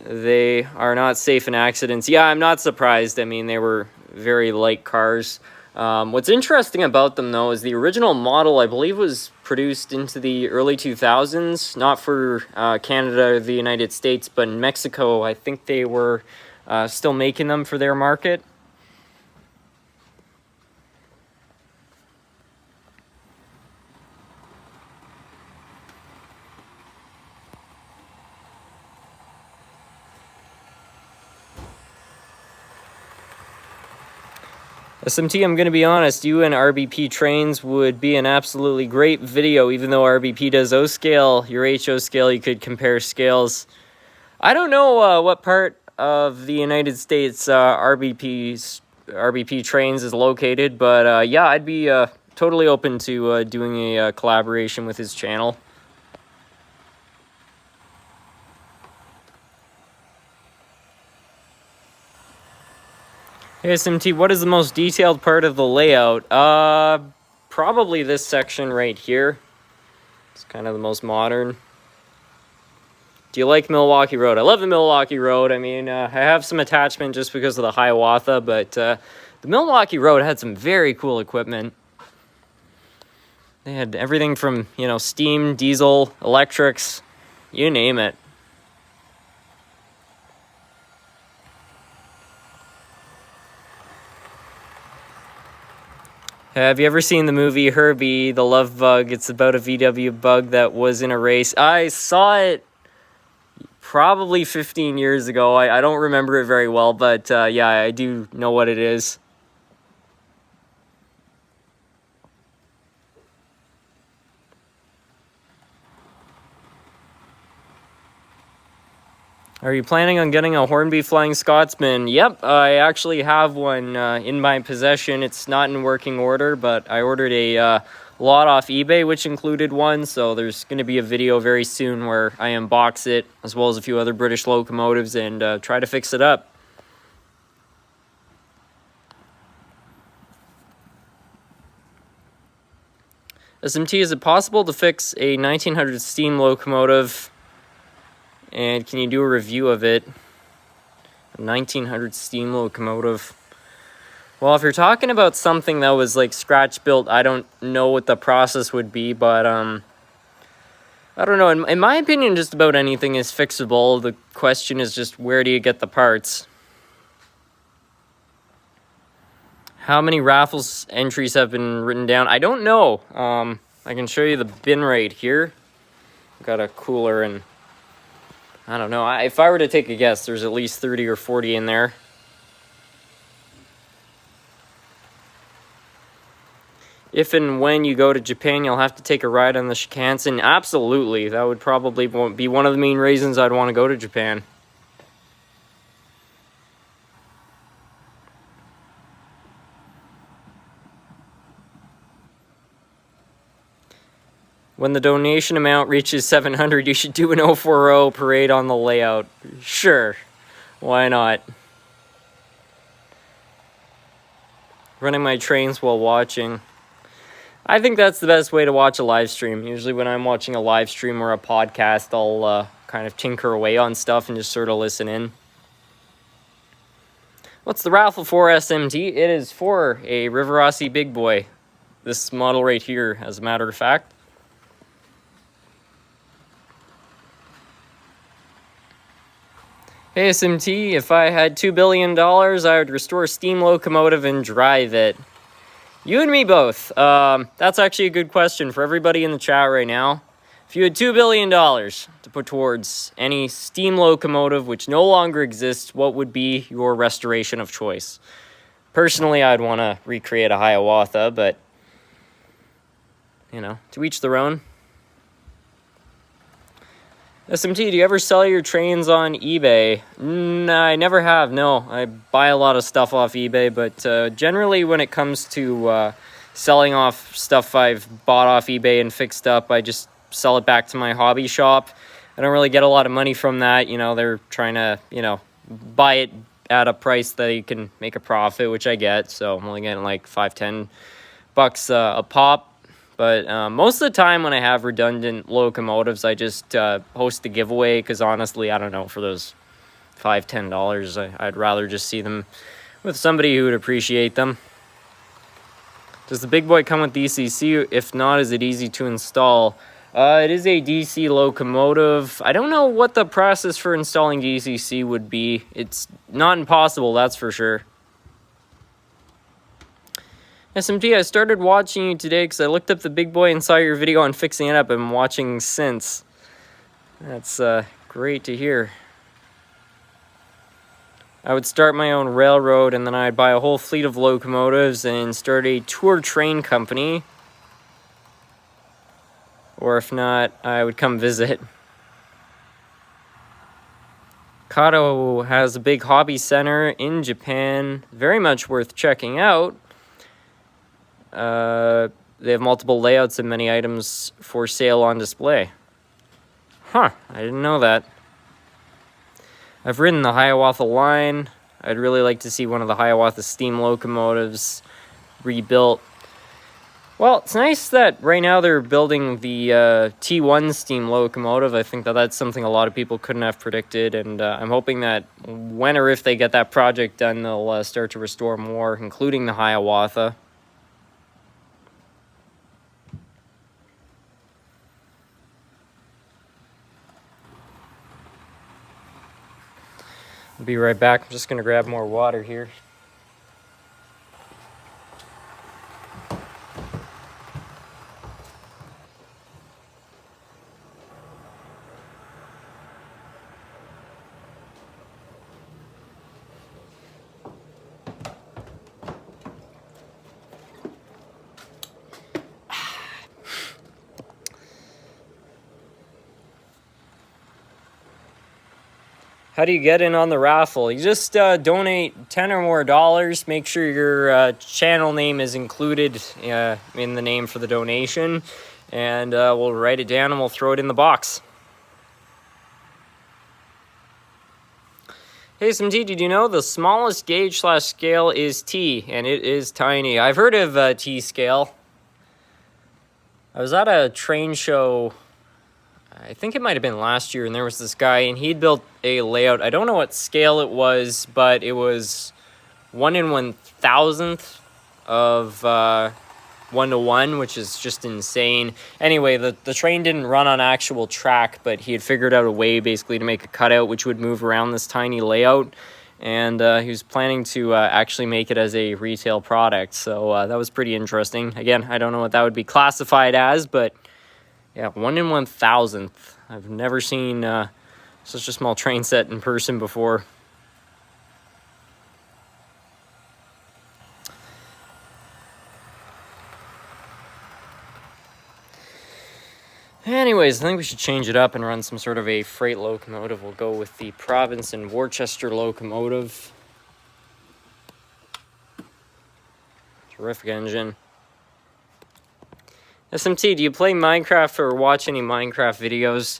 they are not safe in accidents. Yeah, I'm not surprised. I mean, they were very light cars. What's interesting about them, though, is the original model, I believe, was produced into the early 2000s. Not for Canada or the United States, but in Mexico, I think they were still making them for their market. SMT, I'm going to be honest, you and RBP trains would be an absolutely great video, even though RBP does O-scale, your HO scale, you could compare scales. I don't know what part of the United States RBP trains is located, but yeah, I'd be totally open to doing a collaboration with his channel. Hey SMT, what is the most detailed part of the layout? Probably this section right here. It's kind of the most modern. Do you like Milwaukee Road? I love the Milwaukee Road. I mean, I have some attachment just because of the Hiawatha, but the Milwaukee Road had some very cool equipment. They had everything from, you know, steam, diesel, electrics, you name it. Have you ever seen the movie Herbie, the Love Bug? It's about a VW bug that was in a race. I saw it probably 15 years ago. I don't remember it very well, but yeah, I do know what it is. Are you planning on getting a Hornby Flying Scotsman? Yep, I actually have one in my possession. It's not in working order, but I ordered a lot off eBay, which included one, so there's going to be a video very soon where I unbox it, as well as a few other British locomotives, and try to fix it up. SMT, is it possible to fix a 1900 steam locomotive? And can you do a review of it? A 1900 steam locomotive. Well, if you're talking about something that was like scratch built, I don't know what the process would be, but I don't know. In my opinion, just about anything is fixable. The question is just, where do you get the parts? How many raffles entries have been written down? I don't know. I can show you the bin rate here. Got a cooler and I don't know. If I were to take a guess, there's at least 30 or 40 in there. If and when you go to Japan, you'll have to take a ride on the Shinkansen. Absolutely. That would probably be one of the main reasons I'd want to go to Japan. When the donation amount reaches 700, you should do an 040 parade on the layout. Sure. Why not? Running my trains while watching. I think that's the best way to watch a live stream. Usually when I'm watching a live stream or a podcast, I'll kind of tinker away on stuff and just sort of listen in. What's the raffle for, SMT? It is for a Rivarossi Big Boy. This model right here, as a matter of fact. Hey SMT, if I had $2 billion, I would restore a steam locomotive and drive it. You and me both. That's actually a good question for everybody in the chat right now. If you had $2 billion to put towards any steam locomotive which no longer exists, what would be your restoration of choice? Personally, I'd want to recreate a Hiawatha, but, you know, to each their own. SMT, do you ever sell your trains on eBay? I never have, no. I buy a lot of stuff off eBay, but generally when it comes to selling off stuff I've bought off eBay and fixed up, I just sell it back to my hobby shop. I don't really get a lot of money from that. You know, they're trying to, you know, buy it at a price that you can make a profit, which I get. So I'm only getting like $5-10 a pop. But most of the time when I have redundant locomotives, I just host a giveaway because honestly, I don't know, for those $5-10, I'd rather just see them with somebody who would appreciate them. Does the big boy come with DCC? If not, is it easy to install? It is a DC locomotive. I don't know what the process for installing DCC would be. It's not impossible, that's for sure. SMT, I started watching you today because I looked up the big boy and saw your video on fixing it up. I've been watching since. That's great to hear. I would start my own railroad and then I'd buy a whole fleet of locomotives and start a tour train company. Or if not, I would come visit. Kato has a big hobby center in Japan. Very much worth checking out. They have multiple layouts and many items for sale on display. Huh, I didn't know that. I've ridden the Hiawatha line. I'd really like to see one of the Hiawatha steam locomotives rebuilt. Well, it's nice that right now they're building the T1 steam locomotive. I think that that's something a lot of people couldn't have predicted, and I'm hoping that when or if they get that project done, they'll start to restore more, including the Hiawatha. I'll be right back. I'm just going to grab more water here. How do you get in on the raffle? You just donate $10 or more. Make sure your channel name is included in the name for the donation. And we'll write it down and we'll throw it in the box. Hey SMT, did you know the smallest gauge / scale is T? And it is tiny. I've heard of T scale. I was at a train show, I think it might have been last year, and there was this guy, and he'd built a layout. I don't know what scale it was, but it was 1 in 1,000th of 1:1, which is just insane. Anyway, the train didn't run on actual track, but he had figured out a way basically to make a cutout which would move around this tiny layout, and he was planning to actually make it as a retail product. So that was pretty interesting. Again, I don't know what that would be classified as, but yeah, 1 in 1,000th. I've never seen such a small train set in person before. Anyways, I think we should change it up and run some sort of a freight locomotive. We'll go with the Province and Worcester locomotive. Terrific engine. SMT, do you play Minecraft or watch any Minecraft videos?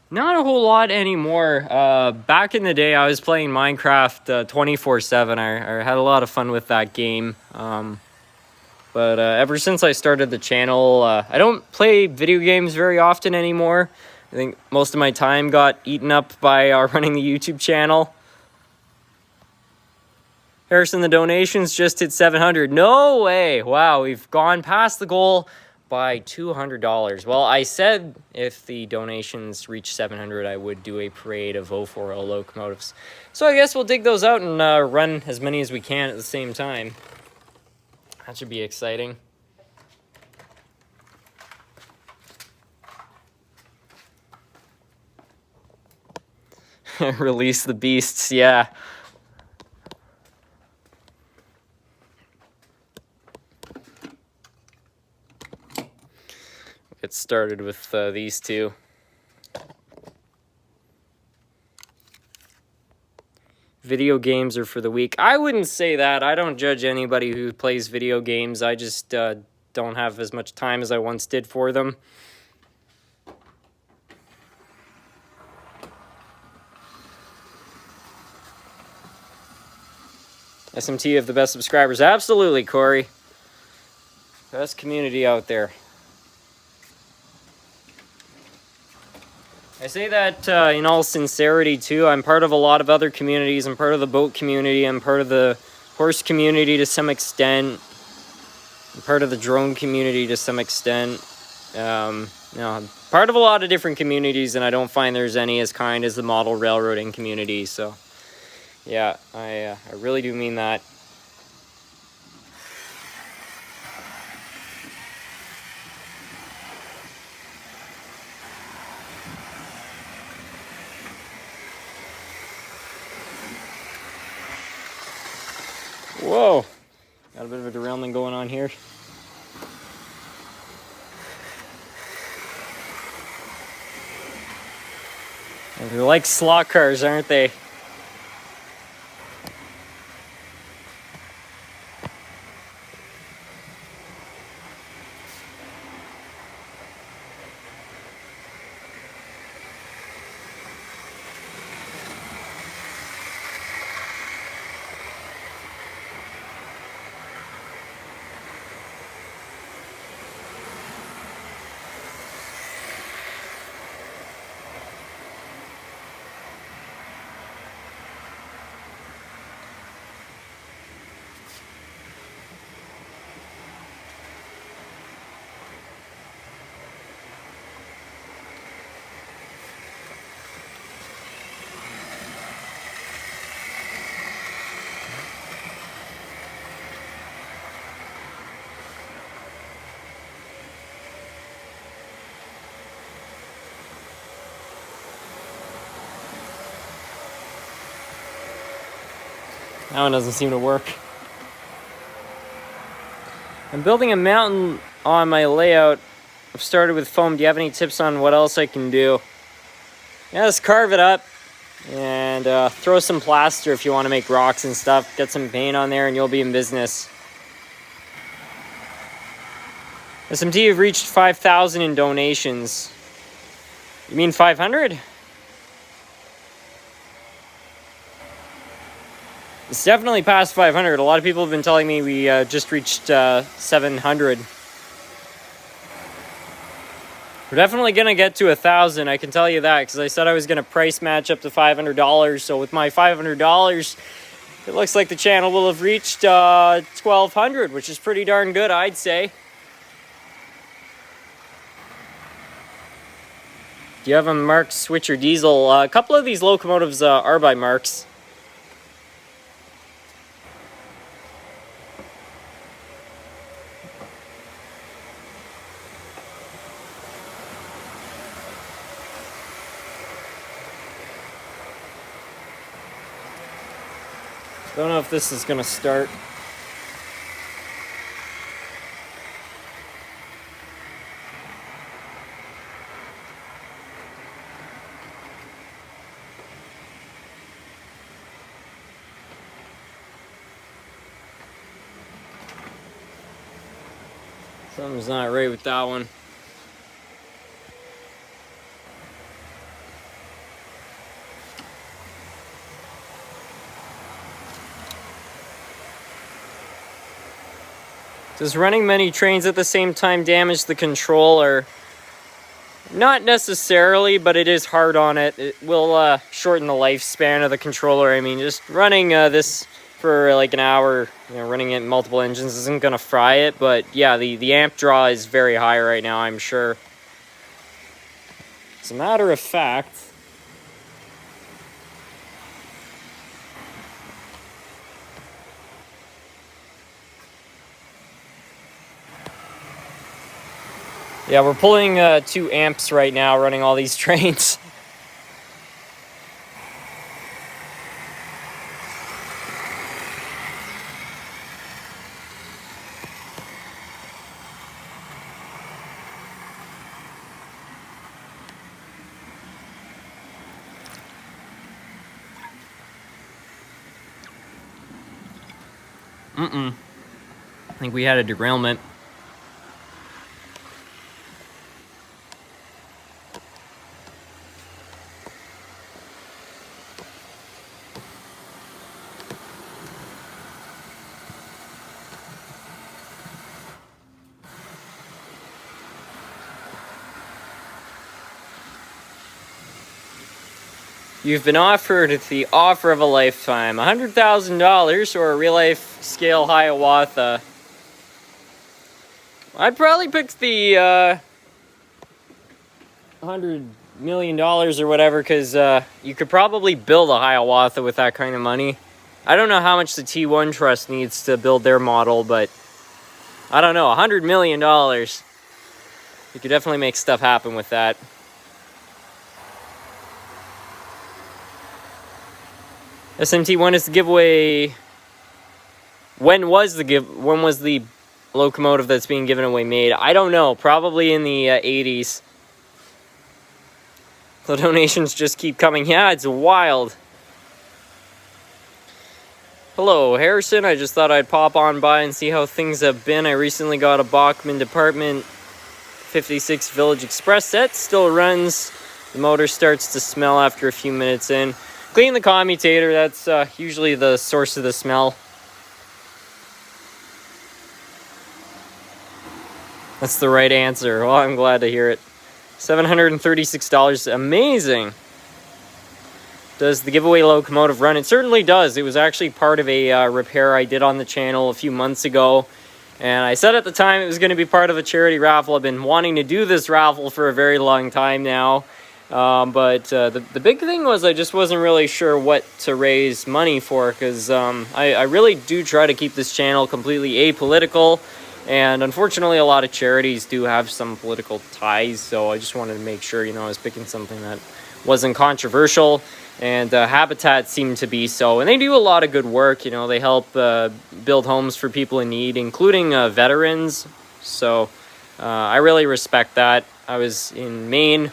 Not a whole lot anymore. Back in the day, I was playing Minecraft 24/7. I had a lot of fun with that game. But ever since I started the channel, I don't play video games very often anymore. I think most of my time got eaten up by running the YouTube channel. Harrison, the donations just hit 700. No way. Wow, we've gone past the goal by $200. Well, I said if the donations reach 700, I would do a parade of 040 locomotives. So I guess we'll dig those out and run as many as we can at the same time. That should be exciting. Release the beasts, yeah. Get started with these two. Video games are for the weak. I wouldn't say that. I don't judge anybody who plays video games. I just don't have as much time as I once did for them. SMT of the best subscribers. Absolutely, Corey. Best community out there. I say that in all sincerity, too. I'm part of a lot of other communities. I'm part of the boat community. I'm part of the horse community to some extent. I'm part of the drone community to some extent. I'm part of a lot of different communities, and I don't find there's any as kind as the model railroading community. So, yeah, I really do mean that. Whoa, got a bit of a derailment going on here. They're like slot cars, aren't they? That one doesn't seem to work. I'm building a mountain on my layout. I've started with foam. Do you have any tips on what else I can do? Yeah, just carve it up and throw some plaster if you want to make rocks and stuff. Get some paint on there and you'll be in business. SMT have reached 5,000 in donations. You mean 500? It's definitely past 500. A lot of people have been telling me we just reached 700. We're definitely going to get to 1,000, I can tell you that, because I said I was going to price match up to $500. So with my $500, it looks like the channel will have reached 1,200, which is pretty darn good, I'd say. Do you have a Marks switch or diesel? A couple of these locomotives are by Marks. Don't know if this is going to start. Something's not right with that one. Does running many trains at the same time damage the controller? Not necessarily, but it is hard on it. It will shorten the lifespan of the controller. I mean, just running this for like an hour, running it multiple engines isn't going to fry it. But yeah, the amp draw is very high right now, I'm sure. As a matter of fact, yeah, we're pulling 2 amps right now, running all these trains. I think we had a derailment. You've been offered the offer of a lifetime, $100,000 or a real-life scale Hiawatha. I'd probably pick the $100 million or whatever, because you could probably build a Hiawatha with that kind of money. I don't know how much the T1 Trust needs to build their model, but I don't know, $100 million. You could definitely make stuff happen with that. SMT1 is the giveaway. When was the locomotive that's being given away made? I don't know. Probably in the 80s. The donations just keep coming. Yeah, it's wild. Hello, Harrison. I just thought I'd pop on by and see how things have been. I recently got a Bachmann Department 56 Village Express set. Still runs. The motor starts to smell after a few minutes in. Clean the commutator. That's usually the source of the smell. That's the right answer. Well, I'm glad to hear it. $736. Amazing. Does the giveaway locomotive run? It certainly does. It was actually part of a repair I did on the channel a few months ago. And I said at the time it was going to be part of a charity raffle. I've been wanting to do this raffle for a very long time now. But the big thing was I just wasn't really sure what to raise money for, because I really do try to keep this channel completely apolitical, and unfortunately a lot of charities do have some political ties, so I just wanted to make sure, I was picking something that wasn't controversial, and Habitat seemed to be so, and they do a lot of good work. They help build homes for people in need, including veterans, so I really respect that. I was in Maine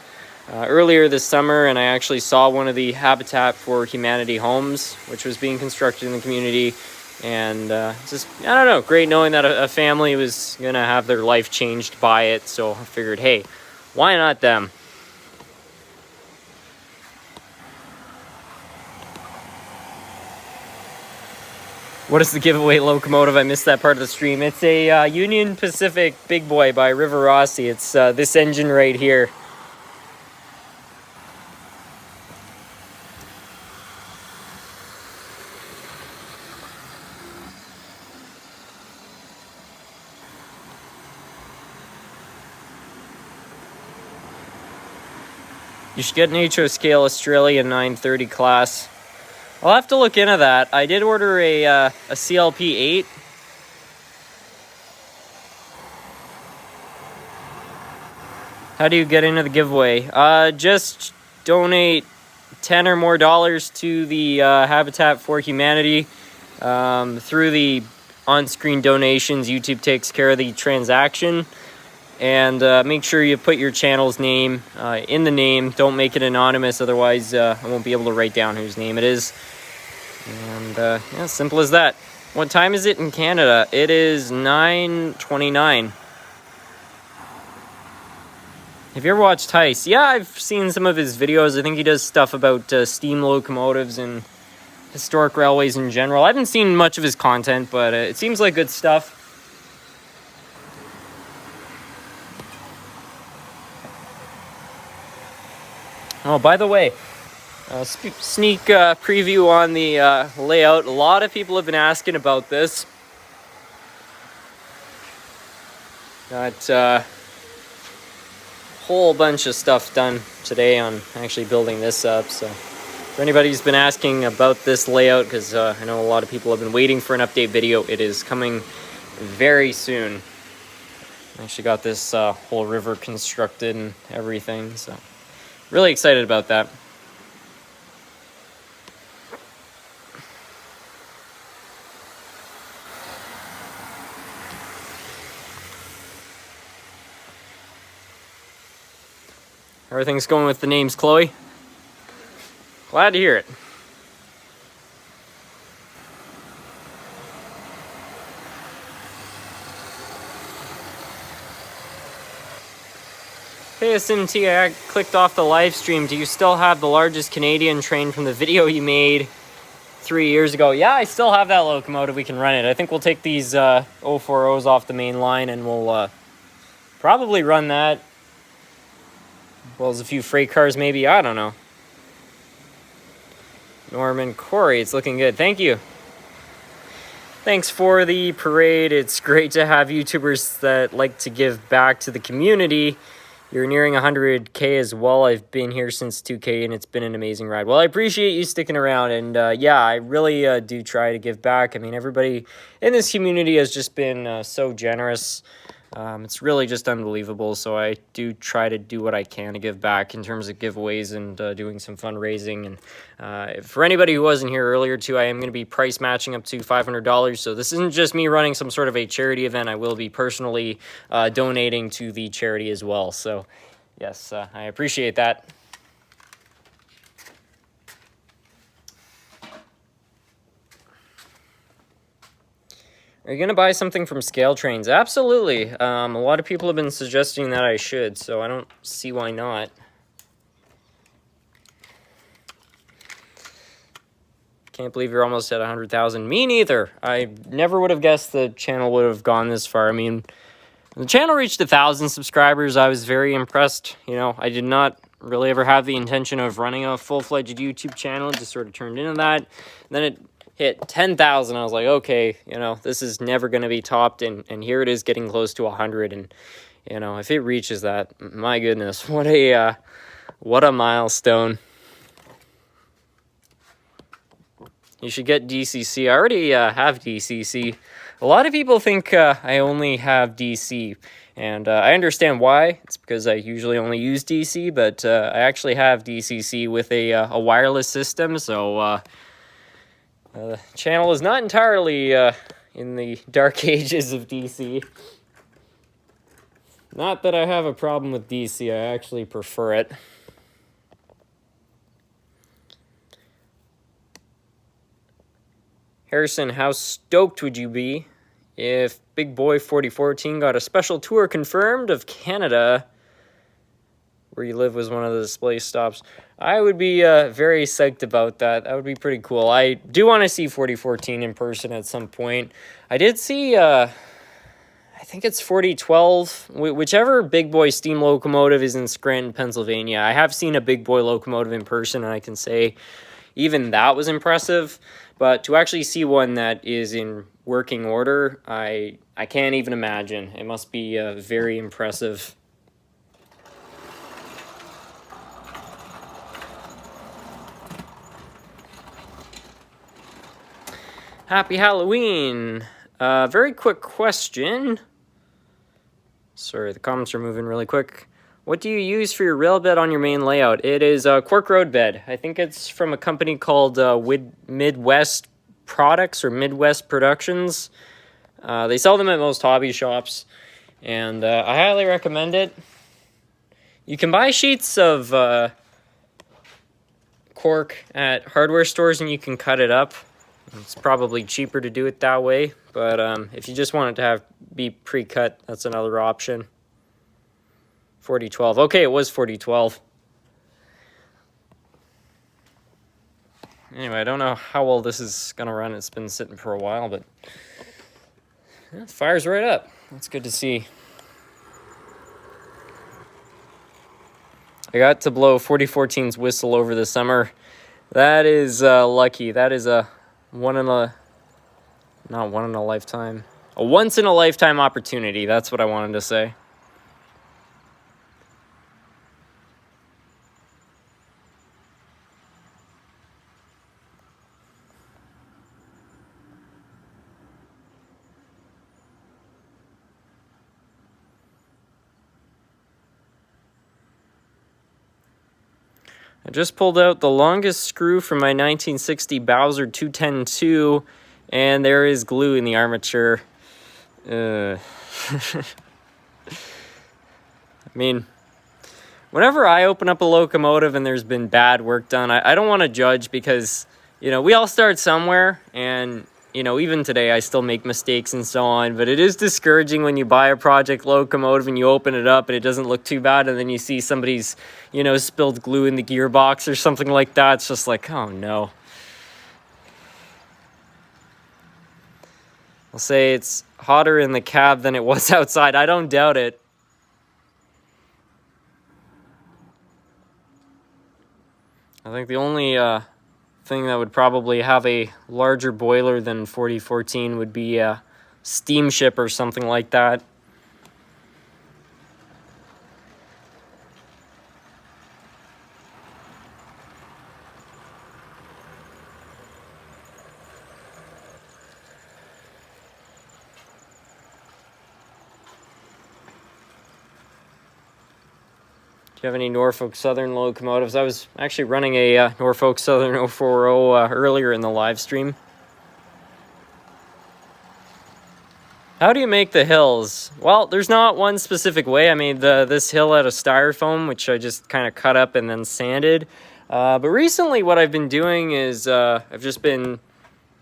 earlier this summer, and I actually saw one of the Habitat for Humanity homes, which was being constructed in the community. And just, I don't know, great knowing that a family was going to have their life changed by it. So I figured, hey, why not them? What is the giveaway locomotive? I missed that part of the stream. It's a Union Pacific Big Boy by River Rossi. It's this engine right here. You should get an HO scale Australian 930 class. I'll have to look into that. I did order a CLP 8. How do you get into the giveaway? Just donate $10 or more to the Habitat for Humanity through the on-screen donations. YouTube takes care of the transaction. And make sure you put your channel's name in the name. Don't make it anonymous, otherwise I won't be able to write down whose name it is. And yeah, simple as that. What time is it in Canada? It is 9:29. Have you ever watched Heist? Yeah, I've seen some of his videos. I think he does stuff about steam locomotives and historic railways in general. I haven't seen much of his content, but it seems like good stuff. Oh, by the way, Sneak preview on the layout. A lot of people have been asking about this. Got a whole bunch of stuff done today on actually building this up. So for anybody who's been asking about this layout, because I know a lot of people have been waiting for an update video, it is coming very soon. I actually got this whole river constructed and everything, so really excited about that. Everything's going with the names, Chloe. Glad to hear it. Hey SMT, I clicked off the live stream. Do you still have the largest Canadian train from the video you made 3 years ago? Yeah, I still have that locomotive. We can run it. I think we'll take these 040s off the main line and we'll probably run that. Well, as a few freight cars maybe. I don't know. Norman Corey, it's looking good. Thank you. Thanks for the parade. It's great to have YouTubers that like to give back to the community. You're nearing 100K as well. I've been here since 2K and it's been an amazing ride. Well, I appreciate you sticking around. And yeah, I really do try to give back. I mean, everybody in this community has just been so generous. It's really just unbelievable. So I do try to do what I can to give back in terms of giveaways and doing some fundraising. And for anybody who wasn't here earlier too, I am going to be price matching up to $500. So this isn't just me running some sort of a charity event. I will be personally donating to the charity as well. So yes, I appreciate that. Are you going to buy something from Scale Trains? Absolutely. A lot of people have been suggesting that I should, so I don't see why not. Can't believe you're almost at 100,000. Me neither. I never would have guessed the channel would have gone this far. I mean, when the channel reached 1,000 subscribers, I was very impressed. You know, I did not really ever have the intention of running a full-fledged YouTube channel. It just sort of turned into that. And then it hit 10,000. I was like, okay, you know, this is never going to be topped. And here it is getting close to 100. And, you know, if it reaches that, my goodness, what a milestone. You should get DCC. I already have DCC. A lot of people think I only have DC. And I understand why. It's because I usually only use DC. But I actually have DCC with a wireless system. So the channel is not entirely in the dark ages of DC. Not that I have a problem with DC, I actually prefer it. Harrison, how stoked would you be if Big Boy 4014 got a special tour confirmed of Canada, where you live was one of the display stops? I would be very psyched about that. That would be pretty cool. I do want to see 4014 in person at some point. I did see, I think it's 4012, whichever Big Boy steam locomotive is in Scranton, Pennsylvania. I have seen a Big Boy locomotive in person, and I can say even that was impressive. But to actually see one that is in working order, I can't even imagine. It must be very impressive. Happy Halloween. Very quick question. Sorry, the comments are moving really quick. What do you use for your rail bed on your main layout? It is a cork road bed. I think it's from a company called Midwest Products or Midwest Productions. They sell them at most hobby shops, and I highly recommend it. You can buy sheets of cork at hardware stores, and you can cut it up. It's probably cheaper to do it that way, but if you just want it to be pre-cut, that's another option. 4012. Okay, it was 4012. Anyway, I don't know how well this is going to run. It's been sitting for a while, but yeah, it fires right up. That's good to see. I got to blow 4014's whistle over the summer. That is lucky. That is a not one in a lifetime. A once in a lifetime opportunity. That's what I wanted to say. I just pulled out the longest screw from my 1960 Bowser 210-2, and there is glue in the armature. I mean, whenever I open up a locomotive and there's been bad work done, I don't want to judge because, you know, we all start somewhere, and, you know, even today I still make mistakes and so on, but it is discouraging when you buy a project locomotive and you open it up and it doesn't look too bad, and then you see somebody's, you know, spilled glue in the gearbox or something like that. It's just like, oh no. I'll say it's hotter in the cab than it was outside. I don't doubt it. I think the only thing that would probably have a larger boiler than 4014 would be a steamship or something like that. Do you have any Norfolk Southern locomotives? I was actually running a Norfolk Southern 040 earlier in the live stream. How do you make the hills? Well, there's not one specific way. I made this hill out of styrofoam, which I just kind of cut up and then sanded. But recently what I've been doing is I've just been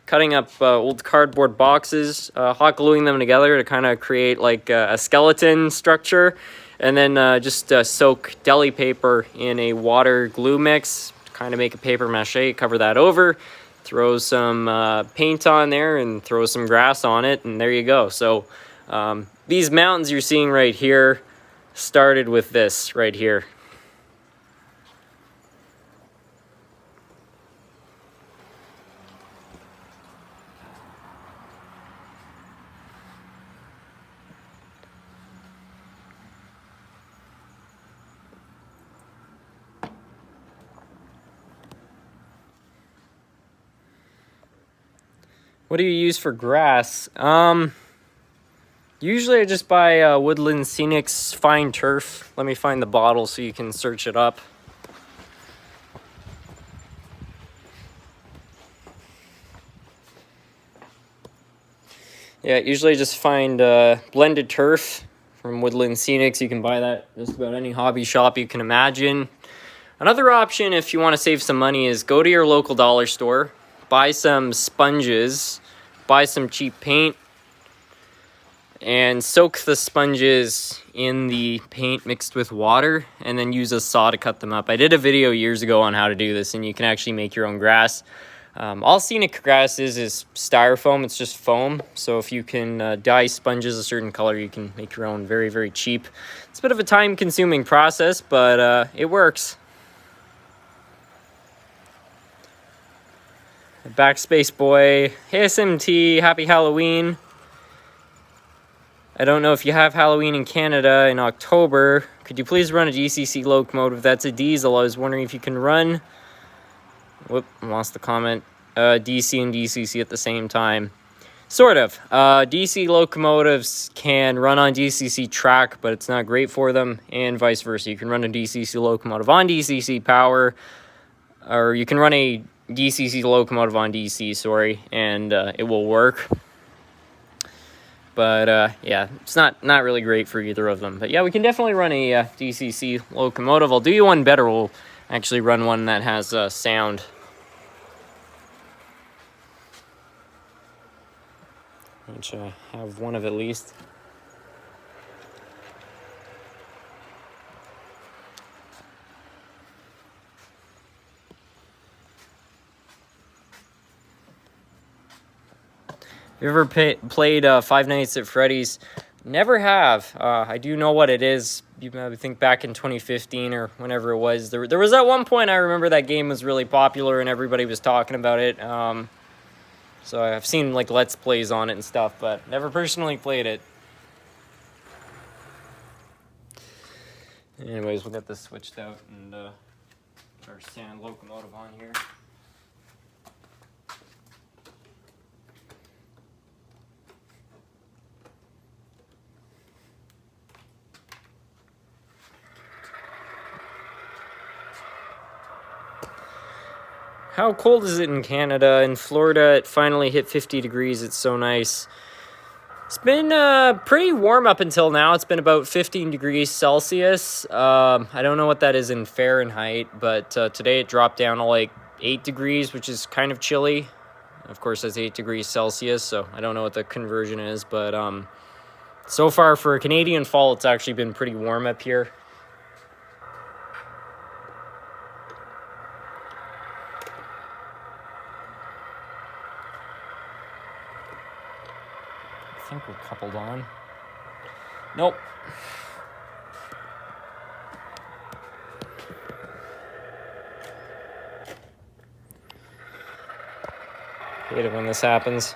cutting up old cardboard boxes, hot gluing them together to kind of create like a skeleton structure. And then just soak deli paper in a water glue mix, kind of make a paper mache, cover that over, throw some paint on there and throw some grass on it, and there you go. So these mountains you're seeing right here started with this right here. What do you use for grass? Usually I just buy Woodland Scenics Fine Turf. Let me find the bottle so you can search it up. Yeah, usually just find blended turf from Woodland Scenics. You can buy that just about any hobby shop you can imagine. Another option if you want to save some money is go to your local dollar store, buy some sponges, buy some cheap paint, and soak the sponges in the paint mixed with water, and then use a saw to cut them up. I did a video years ago on how to do this, and you can actually make your own grass. All scenic grass is styrofoam. It's just foam. So if you can dye sponges a certain color, you can make your own very, very cheap. It's a bit of a time-consuming process, but it works. Backspace Boy, hey SMT, happy Halloween. I don't know if you have Halloween in Canada in October. Could you please run a DCC locomotive? That's a diesel. I was wondering if you can run... Whoop, lost the comment. DC and DCC at the same time. Sort of. DC locomotives can run on DCC track, but it's not great for them, and vice versa. You can run a DCC locomotive on DCC power, or you can run a DCC locomotive on DC, sorry, and it will work. But yeah, it's not really great for either of them. But yeah, we can definitely run a DCC locomotive. I'll do you one better. We'll actually run one that has sound. Which I have one of at least. Have you ever played Five Nights at Freddy's? Never have. I do know what it is. You maybe think back in 2015 or whenever it was. There was at one point I remember that game was really popular and everybody was talking about it. So I've seen like Let's Plays on it and stuff, but never personally played it. Anyways, we'll get this switched out and our sand locomotive on here. How cold is it in Canada? In Florida, it finally hit 50 degrees. It's so nice. It's been pretty warm up until now. It's been about 15 degrees Celsius. I don't know what that is in Fahrenheit, but today it dropped down to like 8 degrees, which is kind of chilly. Of course, that's 8 degrees Celsius, so I don't know what the conversion is, but so far for a Canadian fall, it's actually been pretty warm up here. I think we're coupled on. Nope. Hate it when this happens.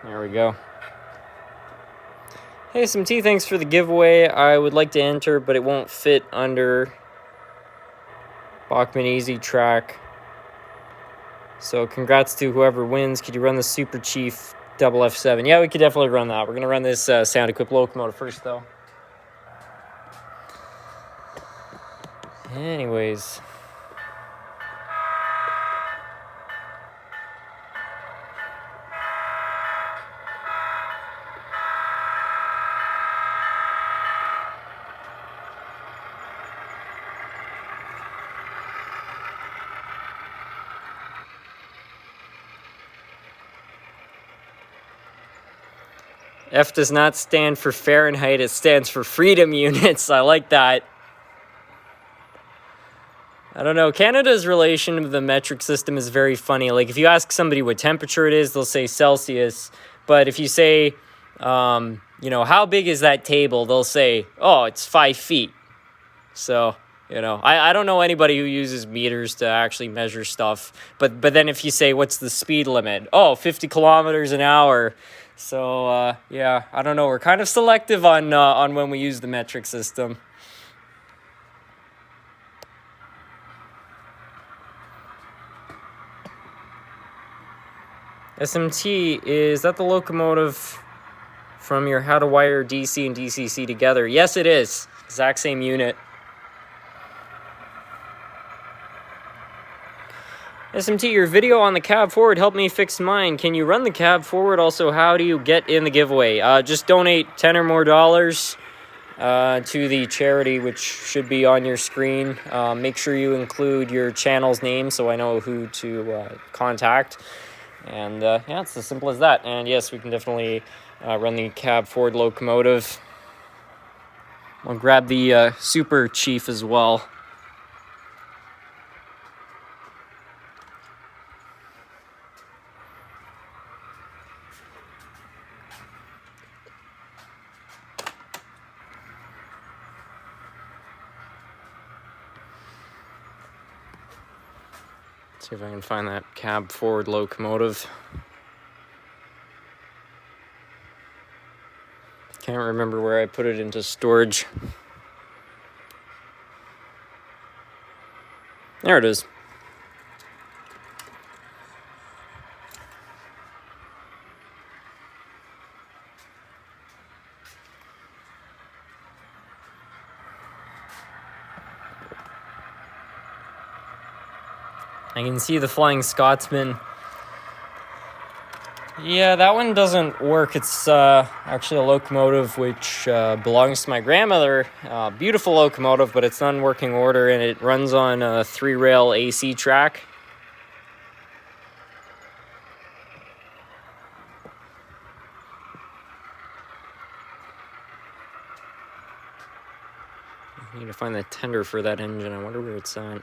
There we go. Hey, SMT, thanks for the giveaway. I would like to enter, but it won't fit under Bachman Easy Track. So congrats to whoever wins. Could you run the Super Chief double F7? Yeah, we could definitely run that. We're going to run this sound-equipped locomotive first, though. Anyways. F does not stand for Fahrenheit, it stands for freedom units. I like that. I don't know. Canada's relation to the metric system is very funny. Like, if you ask somebody what temperature it is, they'll say Celsius. But if you say, you know, how big is that table? They'll say, oh, it's 5 feet. So, you know, I don't know anybody who uses meters to actually measure stuff. But then if you say, what's the speed limit? Oh, 50 kilometers an hour. So, yeah, I don't know. We're kind of selective on when we use the metric system. SMT, is that the locomotive from your How to Wire DC and DCC together? Yes, it is. Exact same unit. SMT, your video on the cab forward helped me fix mine. Can you run the cab forward? Also, how do you get in the giveaway? Just donate $10 or more to the charity, which should be on your screen. Make sure you include your channel's name so I know who to contact. And yeah, it's as simple as that. And yes, we can definitely run the cab forward locomotive. I'll grab the Super Chief as well. See if I can find that cab forward locomotive. Can't remember where I put it into storage. There it is. I can see the Flying Scotsman. Yeah, that one doesn't work. It's actually a locomotive which belongs to my grandmother. Beautiful locomotive, but it's not in working order, and it runs on a 3-rail AC track. I need to find the tender for that engine. I wonder where it's at.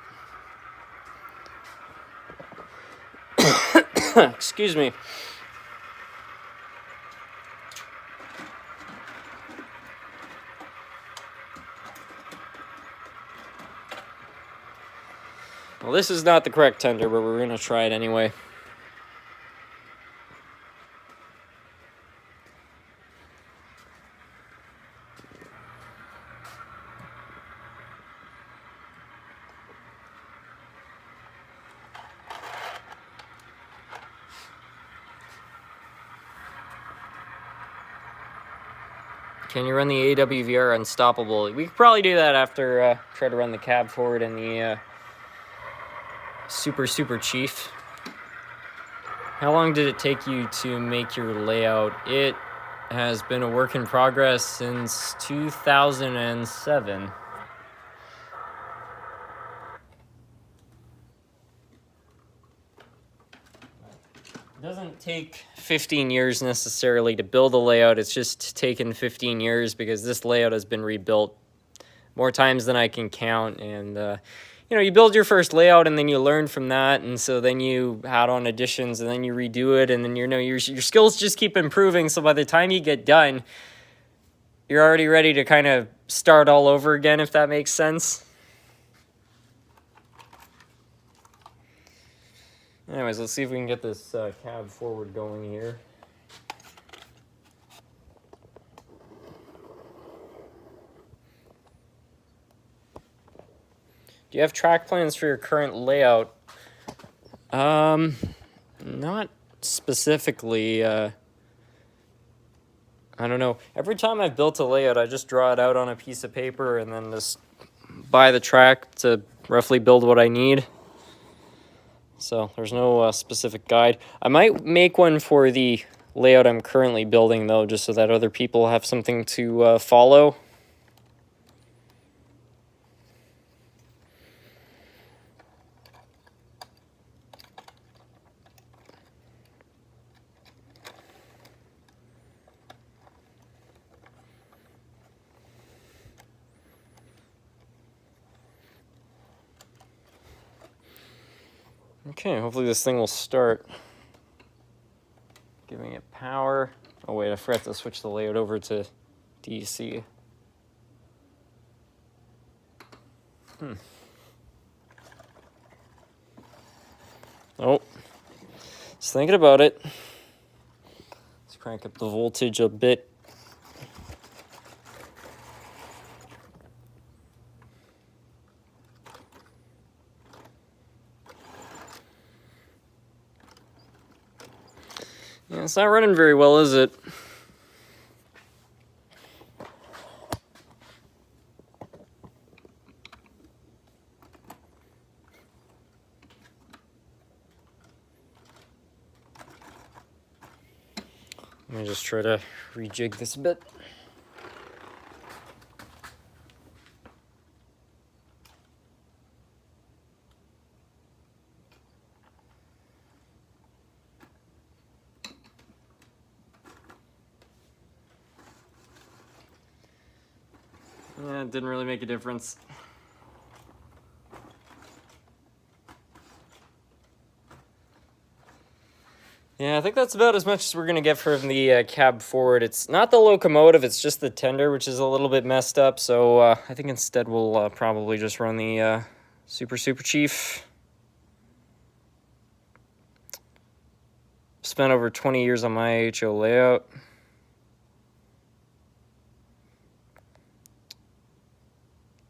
Excuse me. Well, this is not the correct tender, but we're going to try it anyway. Can you run the AWVR Unstoppable? We could probably do that after try to run the cab forward and the Super Chief. How long did it take you to make your layout? It has been a work in progress since 2007. It doesn't take 15 years necessarily to build a layout. It's just taken 15 years because this layout has been rebuilt more times than I can count. And, you know, you build your first layout and then you learn from that. And so then you add on additions and then you redo it. And then, you know, your skills just keep improving. So by the time you get done, you're already ready to kind of start all over again, if that makes sense. Anyways, let's see if we can get this cab forward going here. Do you have track plans for your current layout? Not specifically. I don't know. Every time I've built a layout, I just draw it out on a piece of paper and then just buy the track to roughly build what I need. So there's no specific guide. I might make one for the layout I'm currently building, though, just so that other people have something to follow. Okay, hopefully this thing will start. Giving it power. Oh wait, I forgot to switch the layout over to DC. Oh, just thinking about it. Let's crank up the voltage a bit. Yeah, it's not running very well, is it? Let me just try to rejig this a bit. Yeah, it didn't really make a difference. Yeah, I think that's about as much as we're going to get from the cab forward. It's not the locomotive, it's just the tender, which is a little bit messed up. So I think instead we'll probably just run the Super Chief. Spent over 20 years on my AHO layout.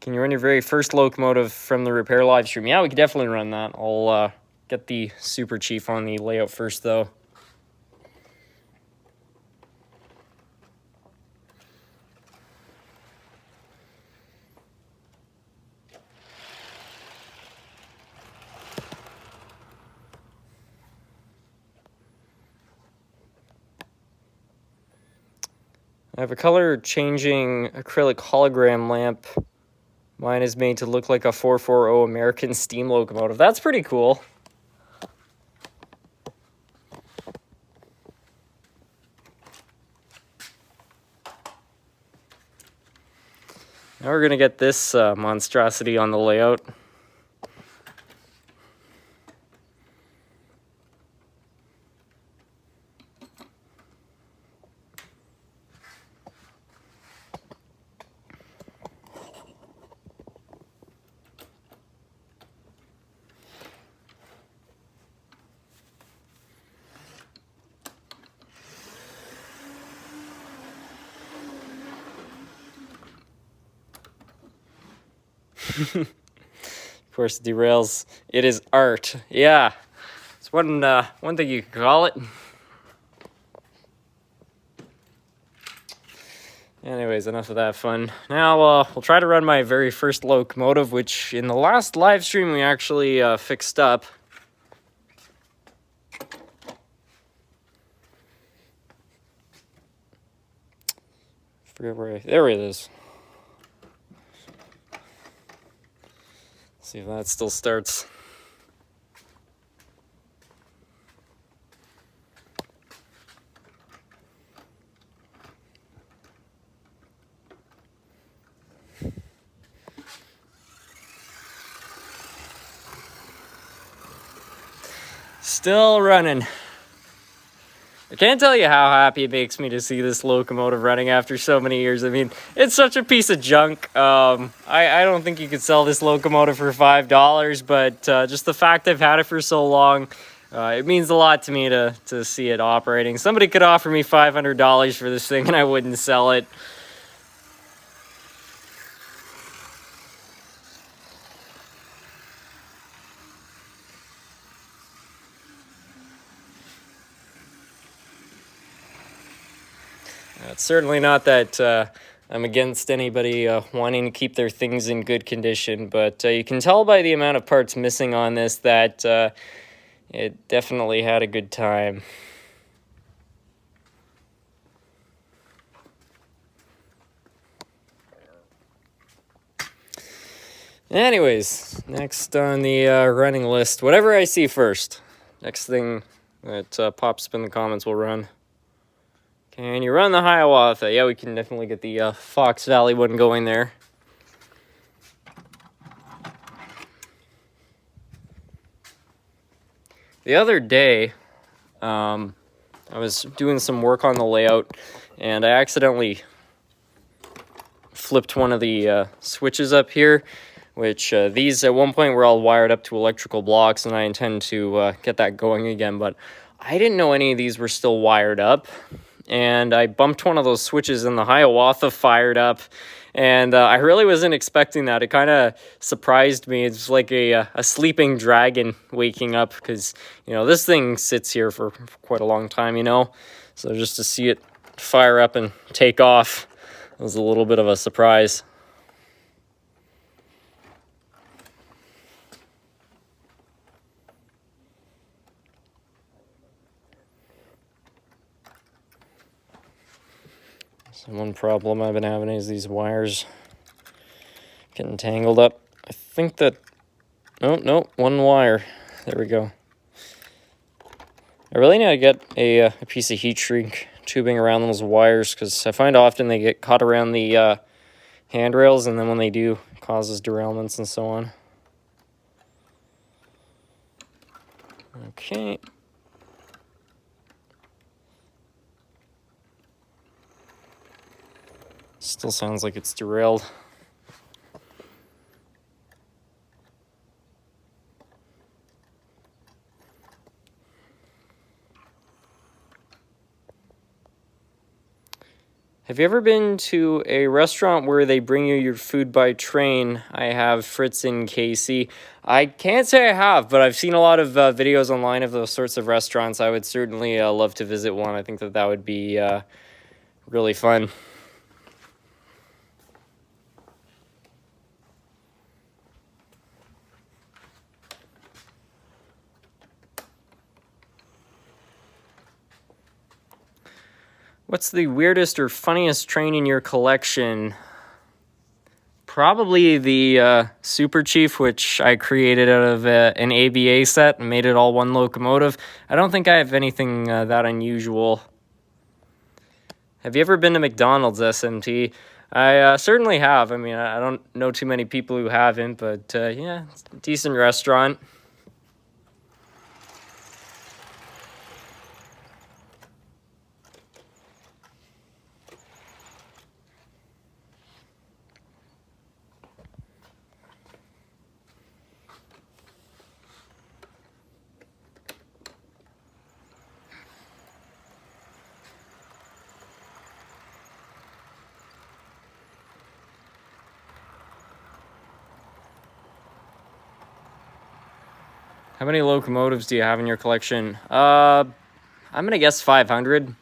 Can you run your very first locomotive from the repair live stream? Yeah, we could definitely run that. I'll get the Super Chief on the layout first, though. I have a color changing acrylic hologram lamp. Mine is made to look like a 440 American steam locomotive. That's pretty cool. Now we're going to get this monstrosity on the layout. Of course, derails. It is art. Yeah, it's one thing you could call it. Anyways, enough of that fun. Now we'll try to run my very first locomotive, which in the last live stream we actually fixed up. Forget where there it is. See if that still starts. Still running. I can't tell you how happy it makes me to see this locomotive running after so many years. I mean, it's such a piece of junk. I don't think you could sell this locomotive for $5, but just the fact I've had it for so long, it means a lot to me to see it operating. Somebody could offer me $500 for this thing and I wouldn't sell it. It's certainly not that I'm against anybody wanting to keep their things in good condition, but you can tell by the amount of parts missing on this that it definitely had a good time. Anyways, next on the running list, whatever I see first. Next thing that pops up in the comments will run. Can you run the Hiawatha? Yeah, we can definitely get the Fox Valley one going there. The other day, I was doing some work on the layout, and I accidentally flipped one of the switches up here, which these at one point were all wired up to electrical blocks, and I intend to get that going again, but I didn't know any of these were still wired up. And I bumped one of those switches and the Hiawatha fired up, and I really wasn't expecting that. It kind of surprised me. It's like a sleeping dragon waking up, because, you know, this thing sits here for quite a long time, you know, so just to see it fire up and take off was a little bit of a surprise. So one problem I've been having is these wires getting tangled up. I think that, oh, no, one wire. There we go. I really need to get a piece of heat shrink tubing around those wires, because I find often they get caught around the handrails, and then when they do, it causes derailments and so on. Okay. Still sounds like it's derailed. Have you ever been to a restaurant where they bring you your food by train? I have, Fritz in KC. I can't say I have, but I've seen a lot of videos online of those sorts of restaurants. I would certainly love to visit one. I think that would be really fun. What's the weirdest or funniest train in your collection? Probably the Super Chief, which I created out of an ABA set and made it all one locomotive. I don't think I have anything that unusual. Have you ever been to McDonald's, SMT? I certainly have. I mean, I don't know too many people who haven't, but yeah, it's a decent restaurant. How many locomotives do you have in your collection? I'm gonna guess 500.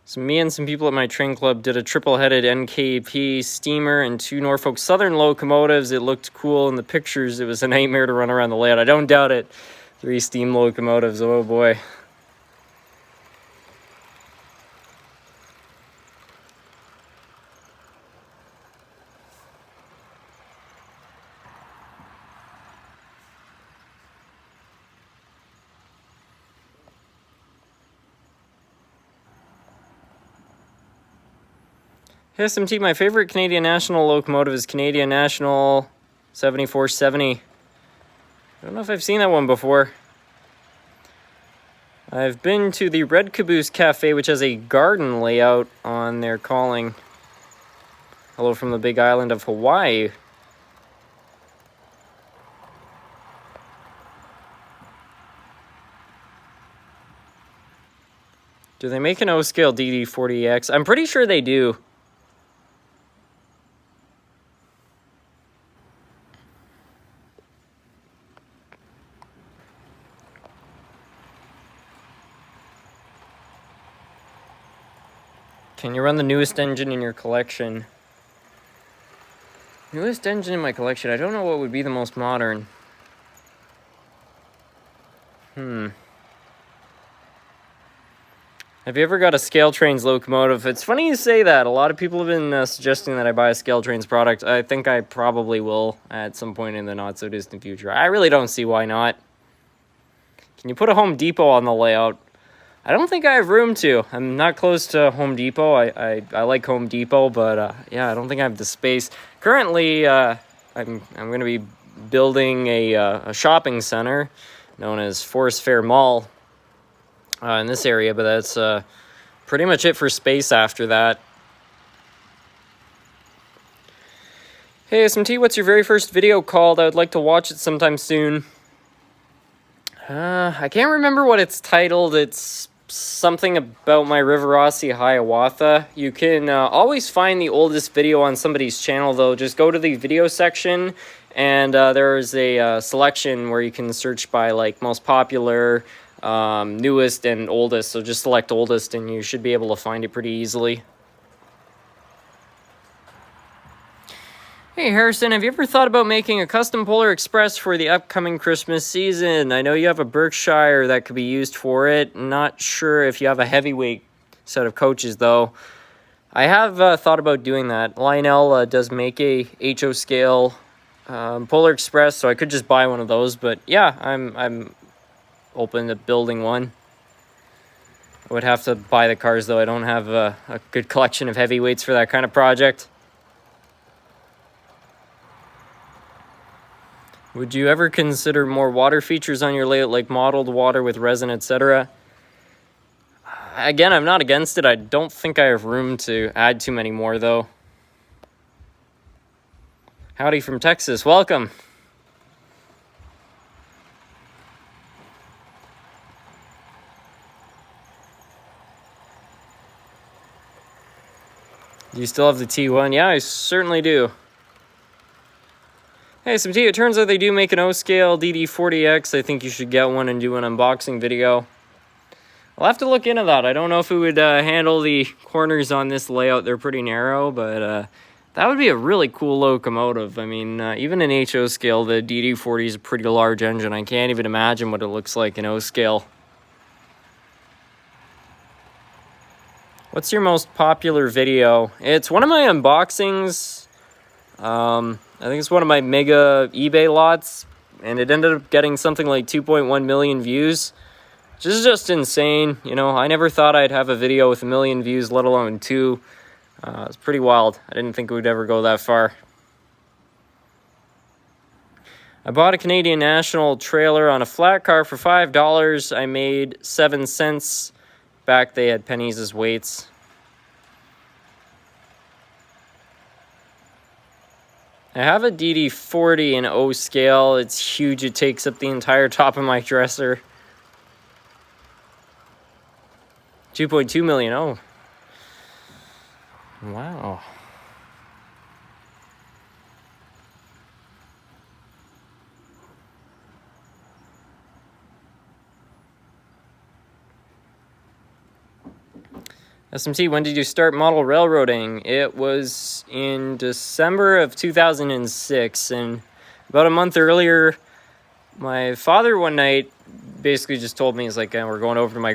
So me and some people at my train club did a triple-headed NKP steamer and 2 Norfolk Southern locomotives. It looked cool in the pictures. It was a nightmare to run around the layout. I don't doubt it. 3 steam locomotives, oh boy. SMT, my favorite Canadian National locomotive is Canadian National 7470. I don't know if I've seen that one before. I've been to the Red Caboose Cafe, which has a garden layout on their calling. Hello from the big island of Hawaii. Do they make an O-scale DD40X? I'm pretty sure they do. Can you run the newest engine in your collection? Newest engine in my collection? I don't know what would be the most modern. Have you ever got a Scale Trains locomotive? It's funny you say that. A lot of people have been suggesting that I buy a Scale Trains product. I think I probably will at some point in the not-so-distant future. I really don't see why not. Can you put a Home Depot on the layout? I don't think I have room to. I'm not close to Home Depot. I like Home Depot, but yeah, I don't think I have the space. Currently, I'm going to be building a shopping center known as Forest Fair Mall in this area, but that's pretty much it for space after that. Hey SMT, what's your very first video called? I would like to watch it sometime soon. I can't remember what it's titled. It's something about my Riverossi Hiawatha. You can always find the oldest video on somebody's channel, though. Just go to the video section, and there is a selection where you can search by like most popular, newest, and oldest. So just select oldest, and you should be able to find it pretty easily. Hey Harrison, have you ever thought about making a custom Polar Express for the upcoming Christmas season? I know you have a Berkshire that could be used for it. Not sure if you have a heavyweight set of coaches, though. I have thought about doing that. Lionel does make a HO scale Polar Express, so I could just buy one of those. But yeah, I'm open to building one. I would have to buy the cars, though. I don't have a good collection of heavyweights for that kind of project. Would you ever consider more water features on your layout, like mottled water with resin, etc.? Again, I'm not against it. I don't think I have room to add too many more, though. Howdy from Texas. Welcome. Do you still have the T1? Yeah, I certainly do. Hey SMT, it turns out they do make an O-scale DD40X. I think you should get one and do an unboxing video. I'll have to look into that. I don't know if it would handle the corners on this layout. They're pretty narrow, but that would be a really cool locomotive. I mean, even in HO scale, the DD40 is a pretty large engine. I can't even imagine what it looks like in O-scale. What's your most popular video? It's one of my unboxings. I think it's one of my mega eBay lots, and it ended up getting something like 2.1 million views, which is just insane. You know, I never thought I'd have a video with 1 million views, let alone 2. It's pretty wild. I didn't think it would ever go that far. I bought a Canadian National trailer on a flat car for $5. I made 7 cents. Back they had pennies as weights. I have a DD40 in O scale. It's huge. It takes up the entire top of my dresser. 2.2 million. Oh, Wow. SMT, when did you start model railroading? It was in December of 2006, and about a month earlier, my father one night basically just told me, he's like, we're going over to my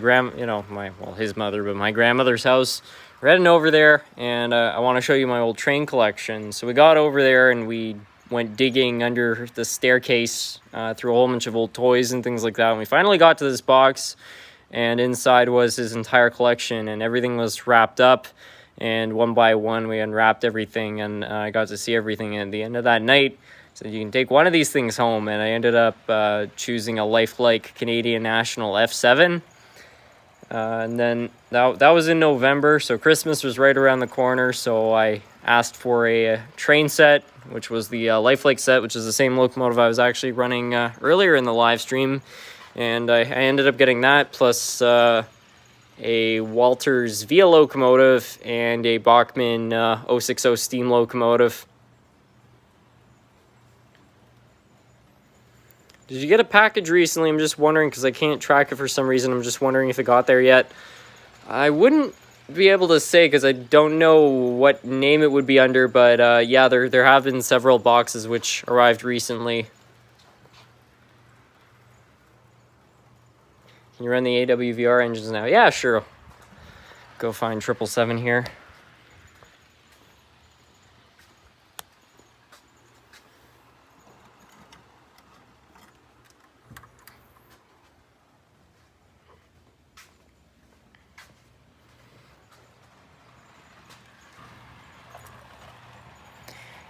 his mother, but my grandmother's house. We're heading over there, and I want to show you my old train collection. So we got over there, and we went digging under the staircase through a whole bunch of old toys and things like that. And we finally got to this box, and inside was his entire collection, and everything was wrapped up. And one by one, we unwrapped everything, and I got to see everything. And at the end of that night, so you can take one of these things home, and I ended up choosing a lifelike Canadian National F7. And then that was in November, so Christmas was right around the corner, so I asked for a train set, which was the lifelike set, which is the same locomotive I was actually running earlier in the live stream. And I ended up getting that, plus a Walters Via locomotive and a Bachmann 060 steam locomotive. Did you get a package recently? I'm just wondering, because I can't track it for some reason. I'm just wondering if it got there yet. I wouldn't be able to say, because I don't know what name it would be under, but yeah, there have been several boxes which arrived recently. Can you run the AWVR engines now? Yeah, sure. Go find 777 here.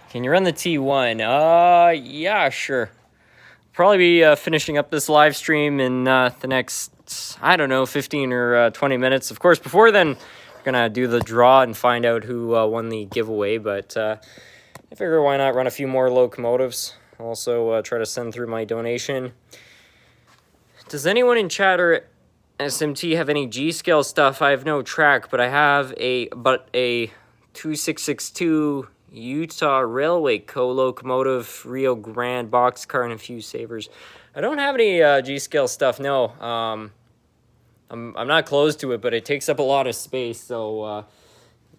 Can you run the T1? Yeah, sure. Probably be finishing up this live stream in the next, I don't know, 15 or 20 minutes. Of course, before then, we're going to do the draw and find out who won the giveaway. But I figure why not run a few more locomotives. Also, try to send through my donation. Does anyone in chat or SMT have any G-scale stuff? I have no track, but I have a 2662 Utah Railway co-locomotive, Rio Grande boxcar, and a few savers. I don't have any G-scale stuff, no. I'm not close to it, but it takes up a lot of space, so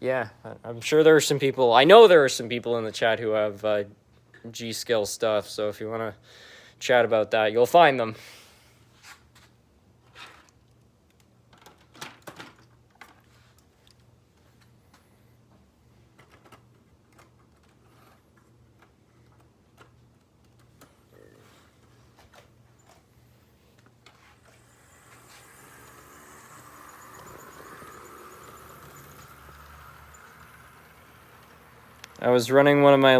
yeah, I'm sure there are some people, I know there are some people in the chat who have G-scale stuff, so if you want to chat about that, you'll find them. I was running one of my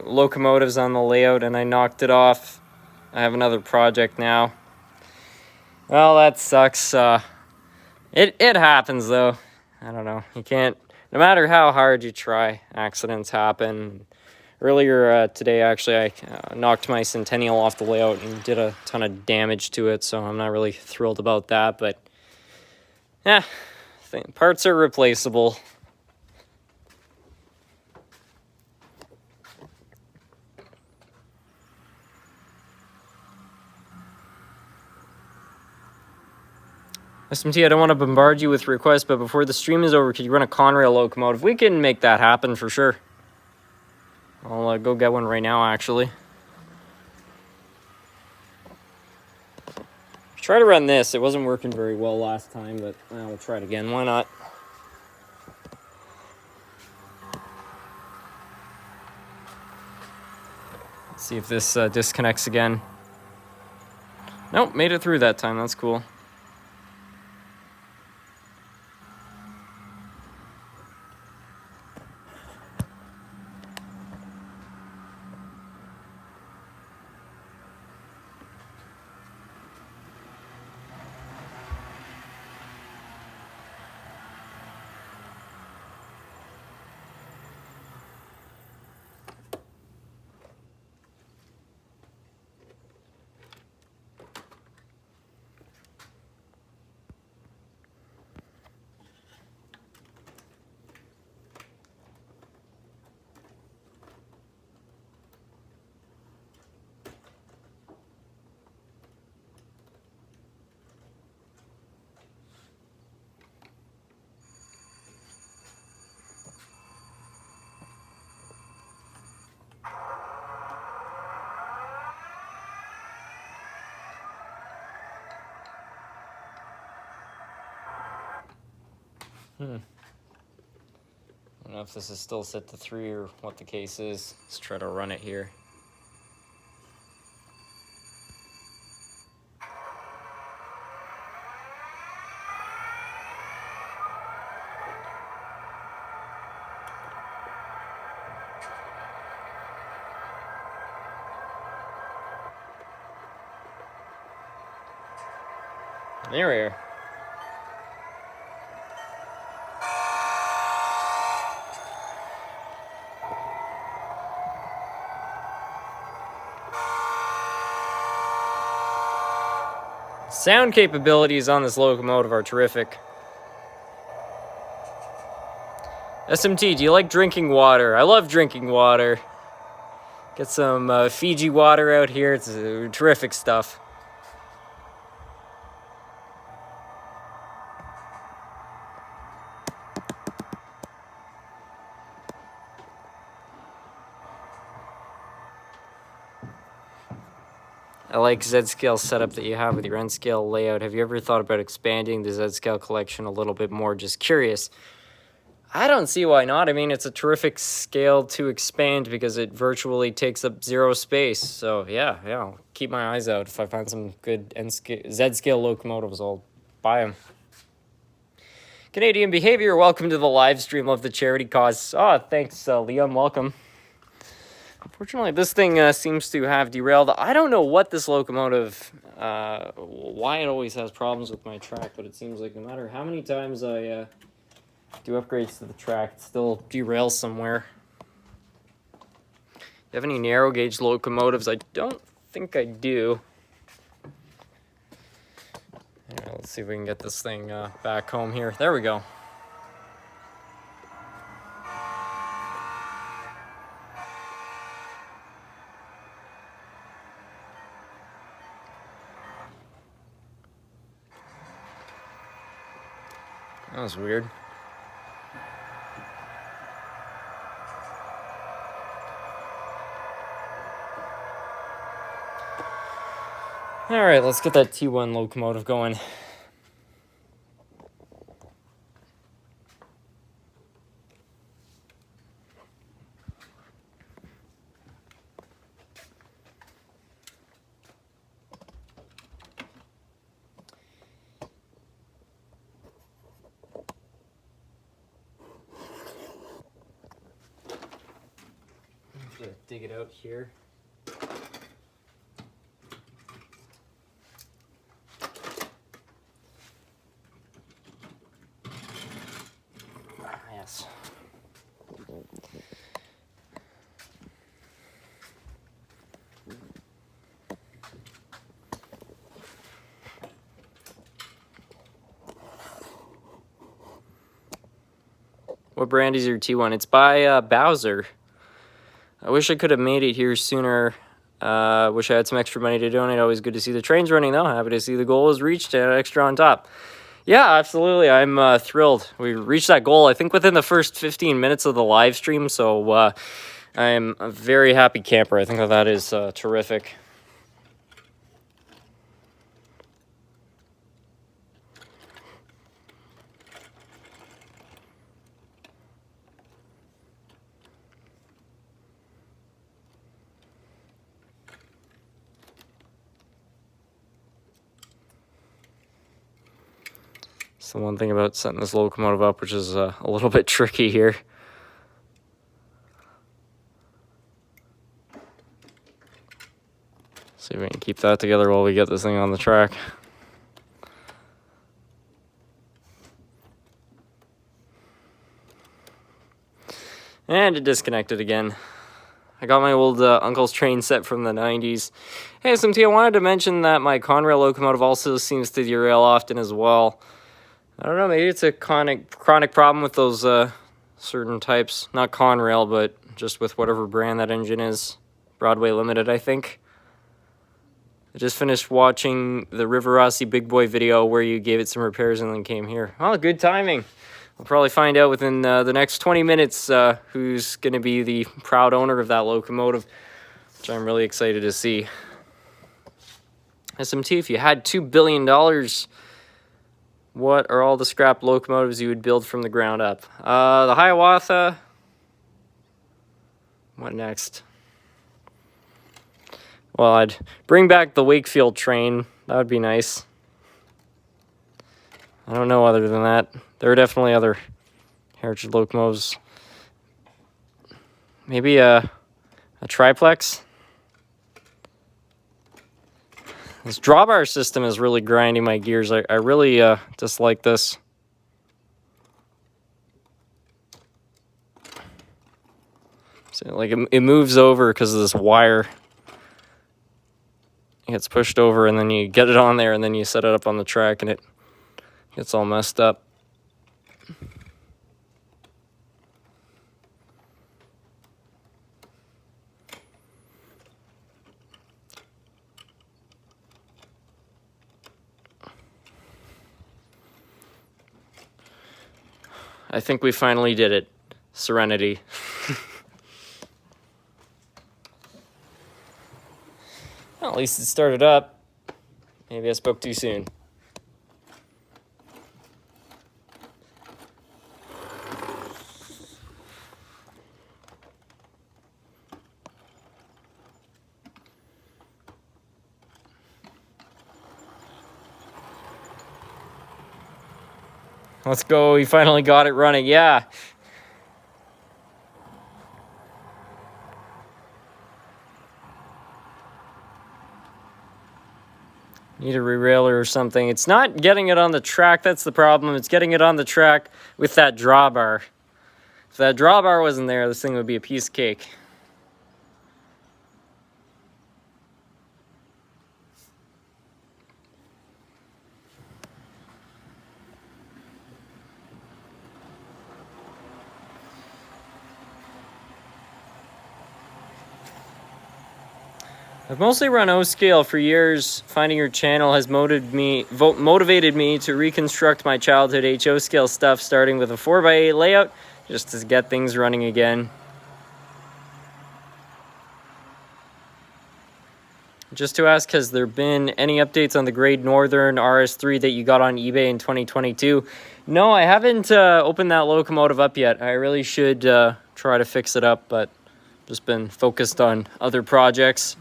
locomotives on the layout and I knocked it off. I have another project now. Well, that sucks. It happens though. I don't know. You can't, no matter how hard you try, accidents happen. Earlier today, actually, I knocked my Centennial off the layout and did a ton of damage to it, so I'm not really thrilled about that, but yeah, parts are replaceable. SMT, I don't want to bombard you with requests, but before the stream is over, could you run a Conrail locomotive? We can make that happen for sure. I'll go get one right now, actually. Try to run this. It wasn't working very well last time, but we'll try it again. Why not? Let's see if this disconnects again. Nope, made it through that time. That's cool. I don't know if this is still set to 3 or what the case is. Let's try to run it here. There we are. Sound capabilities on this locomotive are terrific. SMT, do you like drinking water? I love drinking water. Get some Fiji water out here. It's terrific stuff. I like Z-Scale setup that you have with your N-Scale layout. Have you ever thought about expanding the Z-Scale collection a little bit more? Just curious. I don't see why not. I mean, it's a terrific scale to expand because it virtually takes up 0 space. So, yeah, I'll keep my eyes out. If I find some good Z-Scale locomotives, I'll buy them. Canadian Behavior, welcome to the live stream of the charity cause. Oh, thanks, Liam, welcome. Unfortunately, this thing seems to have derailed. I don't know what this locomotive, why it always has problems with my track, but it seems like no matter how many times I do upgrades to the track, it still derails somewhere. Do you have any narrow gauge locomotives? I don't think I do. Anyway, let's see if we can get this thing back home here. There we go. That was weird. All right, let's get that T1 locomotive going. Dig it out here. Yes. What brand is your T1? It's by Bowser. I wish I could have made it here sooner. Wish I had some extra money to donate. Always good to see the trains running, though. Happy to see the goal is reached and extra on top. Yeah, absolutely. I'm thrilled. We reached that goal, I think, within the first 15 minutes of the live stream. So I'm a very happy camper. I think that is terrific. So one thing about setting this locomotive up, which is a little bit tricky here. See if we can keep that together while we get this thing on the track. And it disconnected again. I got my old uncle's train set from the 90s. Hey, SMT, I wanted to mention that my Conrail locomotive also seems to derail often as well. I don't know, maybe it's a chronic problem with those certain types. Not Conrail, but just with whatever brand that engine is. Broadway Limited, I think. I just finished watching the River Rossi Big Boy video where you gave it some repairs and then came here. Oh, good timing. We'll probably find out within the next 20 minutes who's going to be the proud owner of that locomotive, which I'm really excited to see. SMT, if you had $2 billion, What are all the scrap locomotives you would build from the ground up? The Hiawatha. What next? Well, I'd bring back the Wakefield train. That would be nice. I don't know other than that. There are definitely other heritage locomotives. Maybe a triplex. This drawbar system is really grinding my gears. I really dislike this. So, like, it moves over because of this wire. It gets pushed over, and then you get it on there, and then you set it up on the track, and it gets all messed up. I think we finally did it. Serenity. Well, at least it started up. Maybe I spoke too soon. Let's go. We finally got it running. Yeah. Need a rerailer or something. It's not getting it on the track. That's the problem. It's getting it on the track with that drawbar. If that drawbar wasn't there, this thing would be a piece of cake. I've mostly run O-scale for years. Finding your channel has motivated me to reconstruct my childhood HO scale stuff, starting with a 4x8 layout, just to get things running again. Just to ask, has there been any updates on the Great Northern RS3 that you got on eBay in 2022? No, I haven't opened that locomotive up yet. I really should try to fix it up, but just been focused on other projects.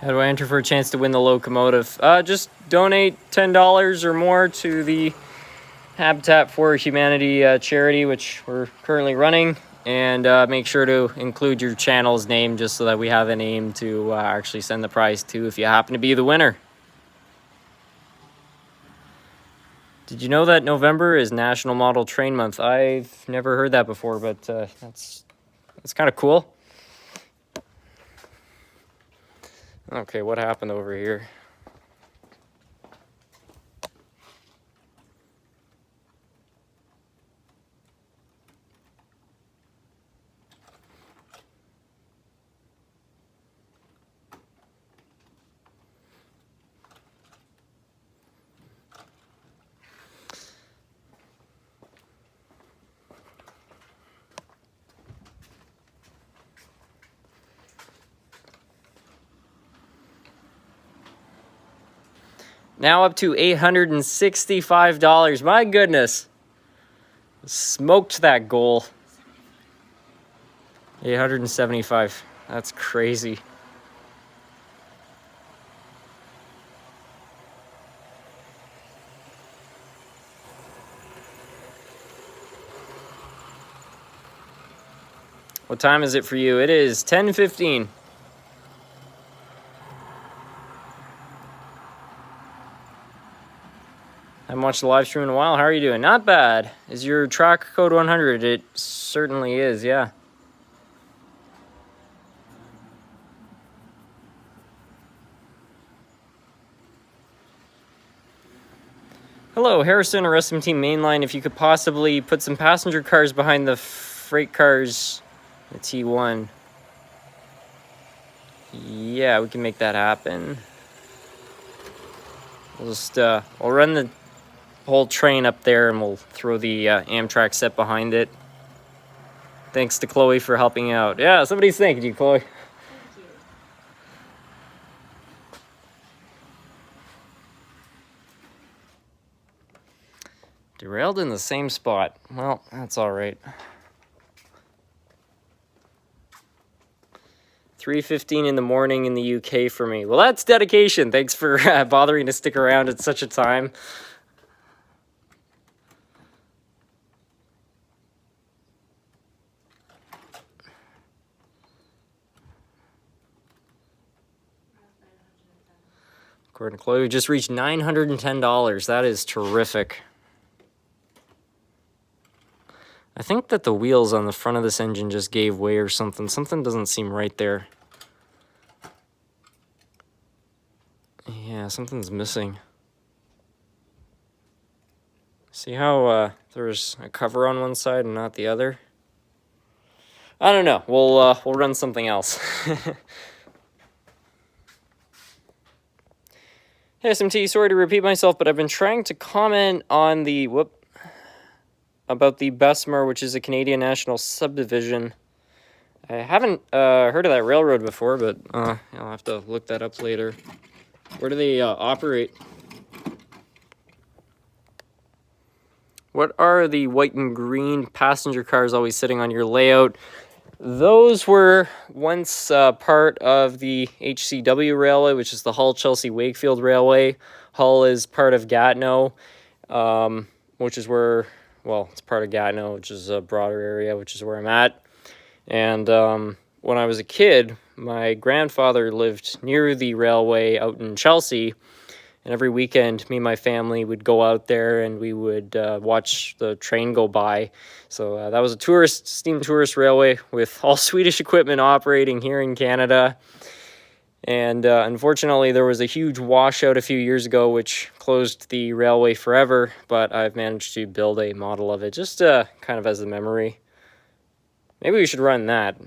How do I enter for a chance to win the locomotive? Just donate $10 or more to the Habitat for Humanity charity, which we're currently running, and make sure to include your channel's name just so that we have a name to actually send the prize to if you happen to be the winner. Did you know that November is National Model Train Month? I've never heard that before, but that's kind of cool. Okay, what happened over here? Now up to $865. My goodness. Smoked that goal. 875. That's crazy. What time is it for you? It is 10:15. Haven't watched the live stream in a while. How are you doing? Not bad. Is your track code 100? It certainly is, yeah. Hello, Harrison or SMT Mainline. If you could possibly put some passenger cars behind the freight cars, the T1. Yeah, we can make that happen. We'll just, we'll run the whole train up there and we'll throw the Amtrak set behind it. Thanks to Chloe for helping out. Yeah, somebody's thanking you, Chloe. Derailed in the same spot. Well, that's all right. 3:15 in the morning in the UK for me. Well, that's dedication. Thanks for bothering to stick around at such a time. According to Chloe, we just reached $910. That is terrific. I think that the wheels on the front of this engine just gave way or something. Something doesn't seem right there. Yeah, something's missing. See how there's a cover on one side and not the other? I don't know. We'll run something else. Hey, SMT, sorry to repeat myself, but I've been trying to comment on the about the Bessemer, which is a Canadian National subdivision. I haven't heard of that railroad before, but I'll have to look that up later. Where do they operate? What are the white and green passenger cars always sitting on your layout? Those were once part of the HCW Railway, which is the Hull-Chelsea-Wakefield Railway. Hull is part of Gatineau, which is where, well, it's part of Gatineau, which is a broader area, which is where I'm at. And when I was a kid, my grandfather lived near the railway out in Chelsea. And every weekend, me and my family would go out there and we would watch the train go by. So that was a steam tourist railway with all Swedish equipment operating here in Canada. And unfortunately, there was a huge washout a few years ago, which closed the railway forever. But I've managed to build a model of it, just kind of as a memory. Maybe we should run that.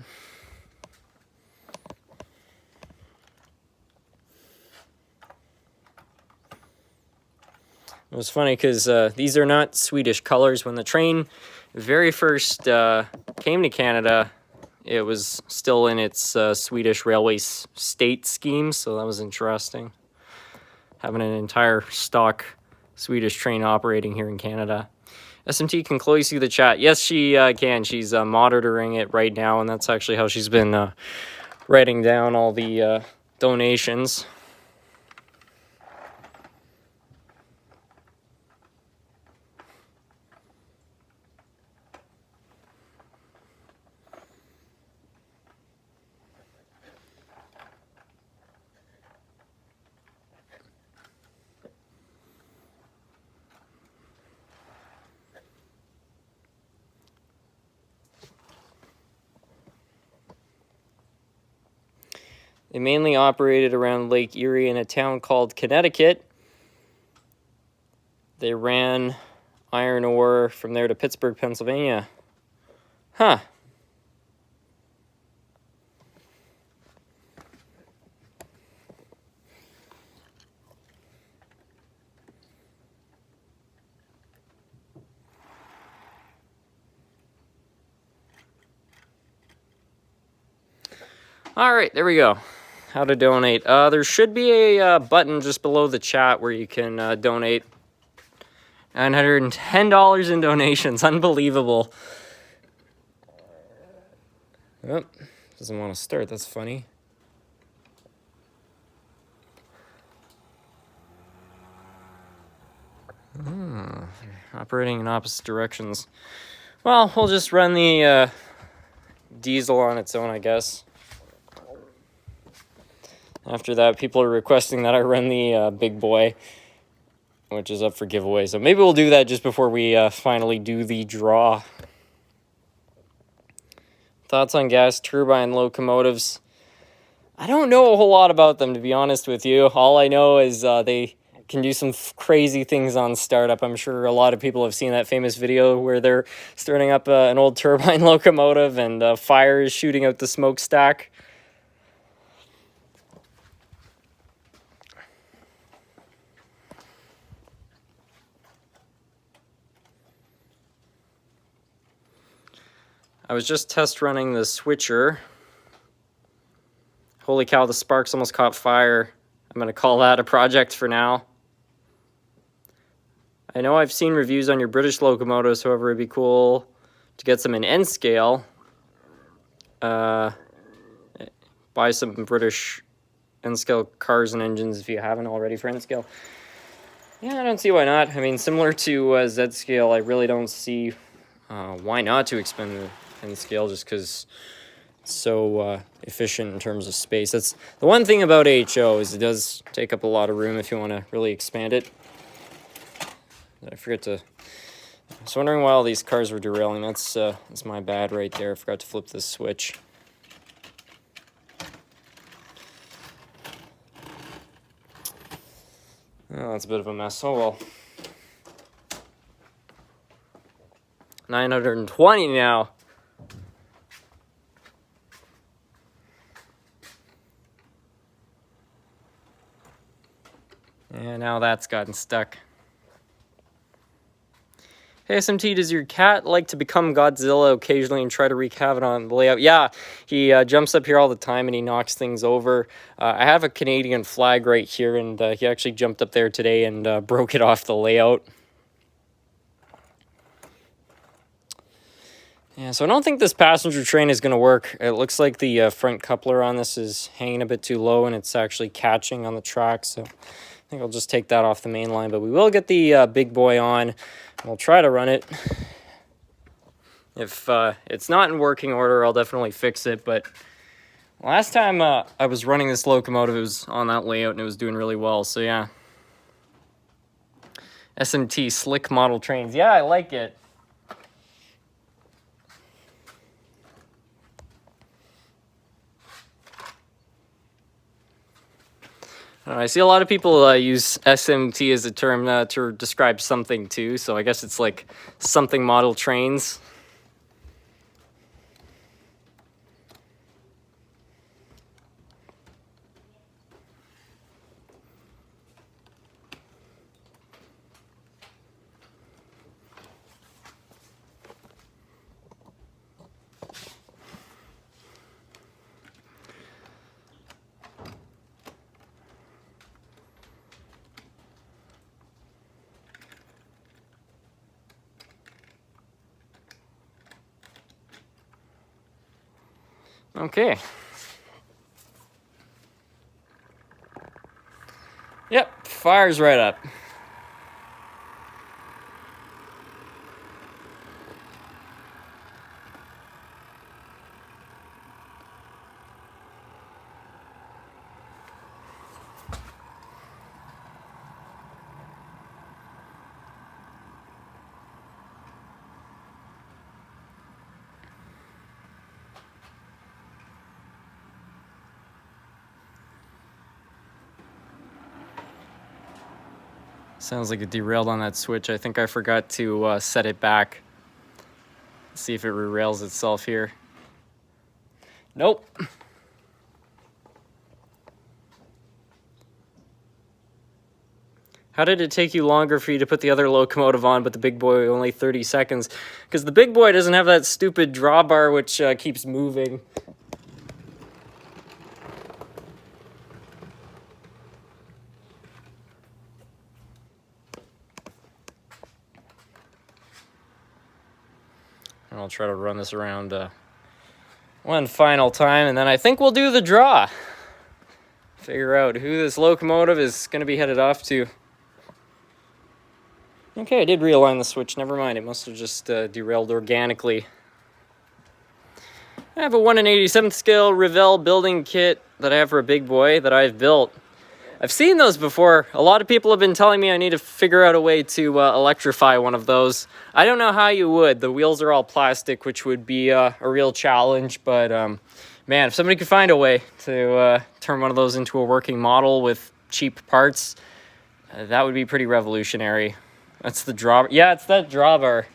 It was funny because these are not Swedish colors. When the train very first came to Canada, it was still in its Swedish railway state scheme, so that was interesting. Having an entire stock Swedish train operating here in Canada. SMT, can Chloe see the chat? Yes, she can. She's monitoring it right now, and that's actually how she's been writing down all the donations. They mainly operated around Lake Erie in a town called Connecticut. They ran iron ore from there to Pittsburgh, Pennsylvania. Huh. All right, there we go. How to donate. There should be a button just below the chat where you can donate. $910 in donations. Unbelievable. Oh, doesn't want to start. That's funny. Operating in opposite directions. Well, we'll just run the diesel on its own, I guess. After that, people are requesting that I run the big boy, which is up for giveaway. So maybe we'll do that just before we finally do the draw. Thoughts on gas turbine locomotives? I don't know a whole lot about them, to be honest with you. All I know is they can do some crazy things on startup. I'm sure a lot of people have seen that famous video where they're starting up an old turbine locomotive and fire is shooting out the smokestack. I was just test running the switcher. Holy cow, the sparks almost caught fire. I'm going to call that a project for now. I know I've seen reviews on your British locomotives, however, it'd be cool to get some in N scale. Buy some British N scale cars and engines if you haven't already for N scale. Yeah, I don't see why not. I mean, similar to Z scale, I really don't see why not to expand the N scale, just because it's so efficient in terms of space. That's the one thing about HO, is it does take up a lot of room if you want to really expand it. I forget to... I was wondering why all these cars were derailing. That's my bad right there. I forgot to flip this switch. Oh, that's a bit of a mess. Oh well. 920 now. And now that's gotten stuck. Hey SMT, does your cat like to become Godzilla occasionally and try to wreak havoc on the layout? Yeah, he jumps up here all the time and he knocks things over. I have a Canadian flag right here, and he actually jumped up there today and broke it off the layout. Yeah, so I don't think this passenger train is going to work. It looks like the front coupler on this is hanging a bit too low, and it's actually catching on the track, so I think I'll just take that off the main line. But we will get the big boy on. We'll try to run it. If it's not in working order, I'll definitely fix it. But last time I was running this locomotive, it was on that layout and it was doing really well. So yeah. SMT, slick model trains. Yeah, I like it. I see a lot of people use SMT as a term to describe something too, so I guess it's like something model trains. Okay. Yep, fires right up. Sounds like it derailed on that switch. I think I forgot to set it back. See if it derails itself here. Nope. How did it take you longer for you to put the other locomotive on, but the big boy only 30 seconds? Because the big boy doesn't have that stupid drawbar which keeps moving. And I'll try to run this around one final time, and then I think we'll do the draw. Figure out who this locomotive is going to be headed off to. Okay, I did realign the switch. Never mind, it must have just derailed organically. I have a 1 in 87th scale Revell building kit that I have for a big boy that I've built. I've seen those before. A lot of people have been telling me I need to figure out a way to electrify one of those. I don't know how you would. The wheels are all plastic, which would be a real challenge. But, man, if somebody could find a way to turn one of those into a working model with cheap parts, that would be pretty revolutionary. That's the drawbar. Yeah, it's that drawbar.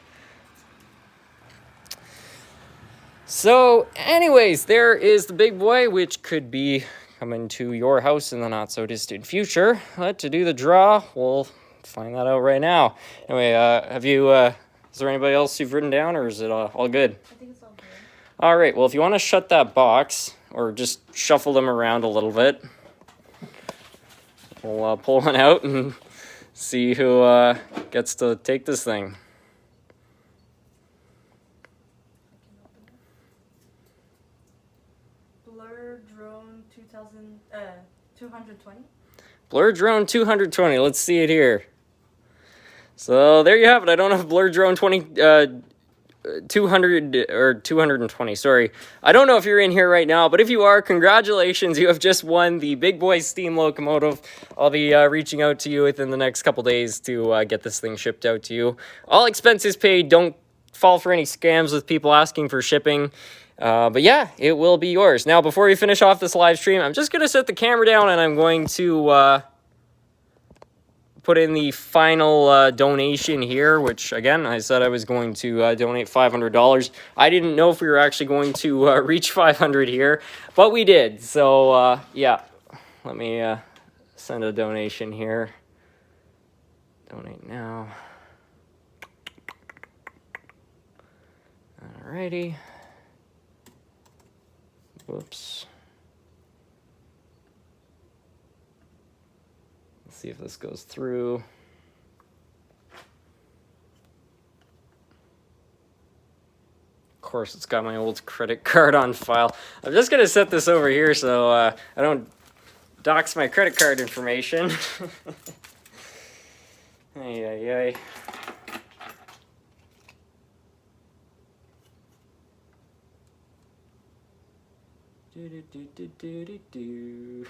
So, anyways, there is the big boy, which could be coming to your house in the not-so-distant future. But to do the draw, we'll find that out right now. Anyway, is there anybody else you've written down, or is it all good? I think it's all good. All right, well, if you want to shut that box, or just shuffle them around a little bit, we'll pull one out and see who gets to take this thing. Blur Drone 220. Blur Drone 220. Let's see it here. So there you have it. I don't know if Blur Drone 200 or 220. Sorry, I don't know if you're in here right now, but if you are, congratulations! You have just won the Big Boy Steam Locomotive. I'll be reaching out to you within the next couple days to get this thing shipped out to you. All expenses paid. Don't fall for any scams with people asking for shipping. But yeah, it will be yours. Now, before we finish off this live stream, I'm just going to set the camera down and I'm going to put in the final donation here, which, again, I said I was going to donate $500. I didn't know if we were actually going to reach 500 here, but we did. So, yeah, let me send a donation here. Donate now. Alrighty. Whoops. Let's see if this goes through. Of course, it's got my old credit card on file. I'm just going to set this over here so I don't dox my credit card information. Ay, ay, ay. Do, do, do, do, do, do, do.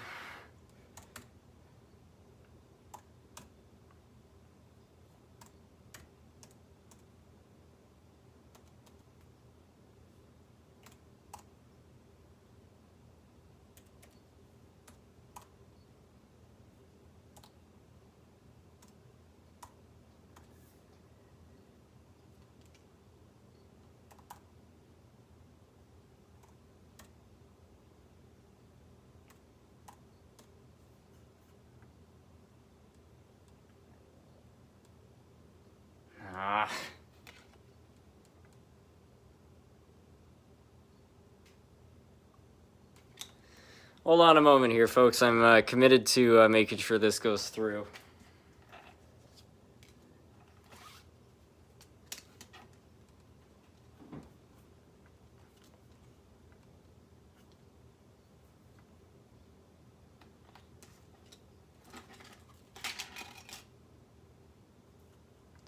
Hold on a moment here, folks. I'm committed to making sure this goes through.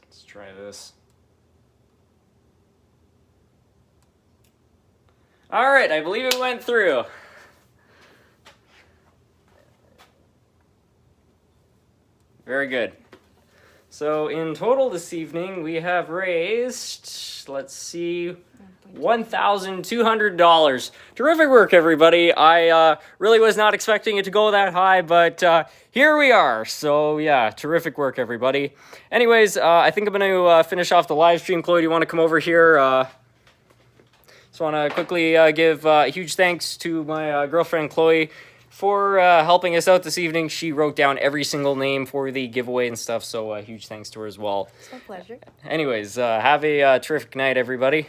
Let's try this. All right, I believe it went through. Very good. So in total this evening, we have raised, let's see, $1,200. Terrific work, everybody. I really was not expecting it to go that high, but here we are. So yeah, terrific work, everybody. Anyways, I think I'm going to finish off the live stream. Chloe, do you want to come over here? Just want to quickly give a huge thanks to my girlfriend, Chloe, for helping us out this evening. She wrote down every single name for the giveaway and stuff, so huge thanks to her as well. It's my pleasure. Anyways, have a terrific night, everybody.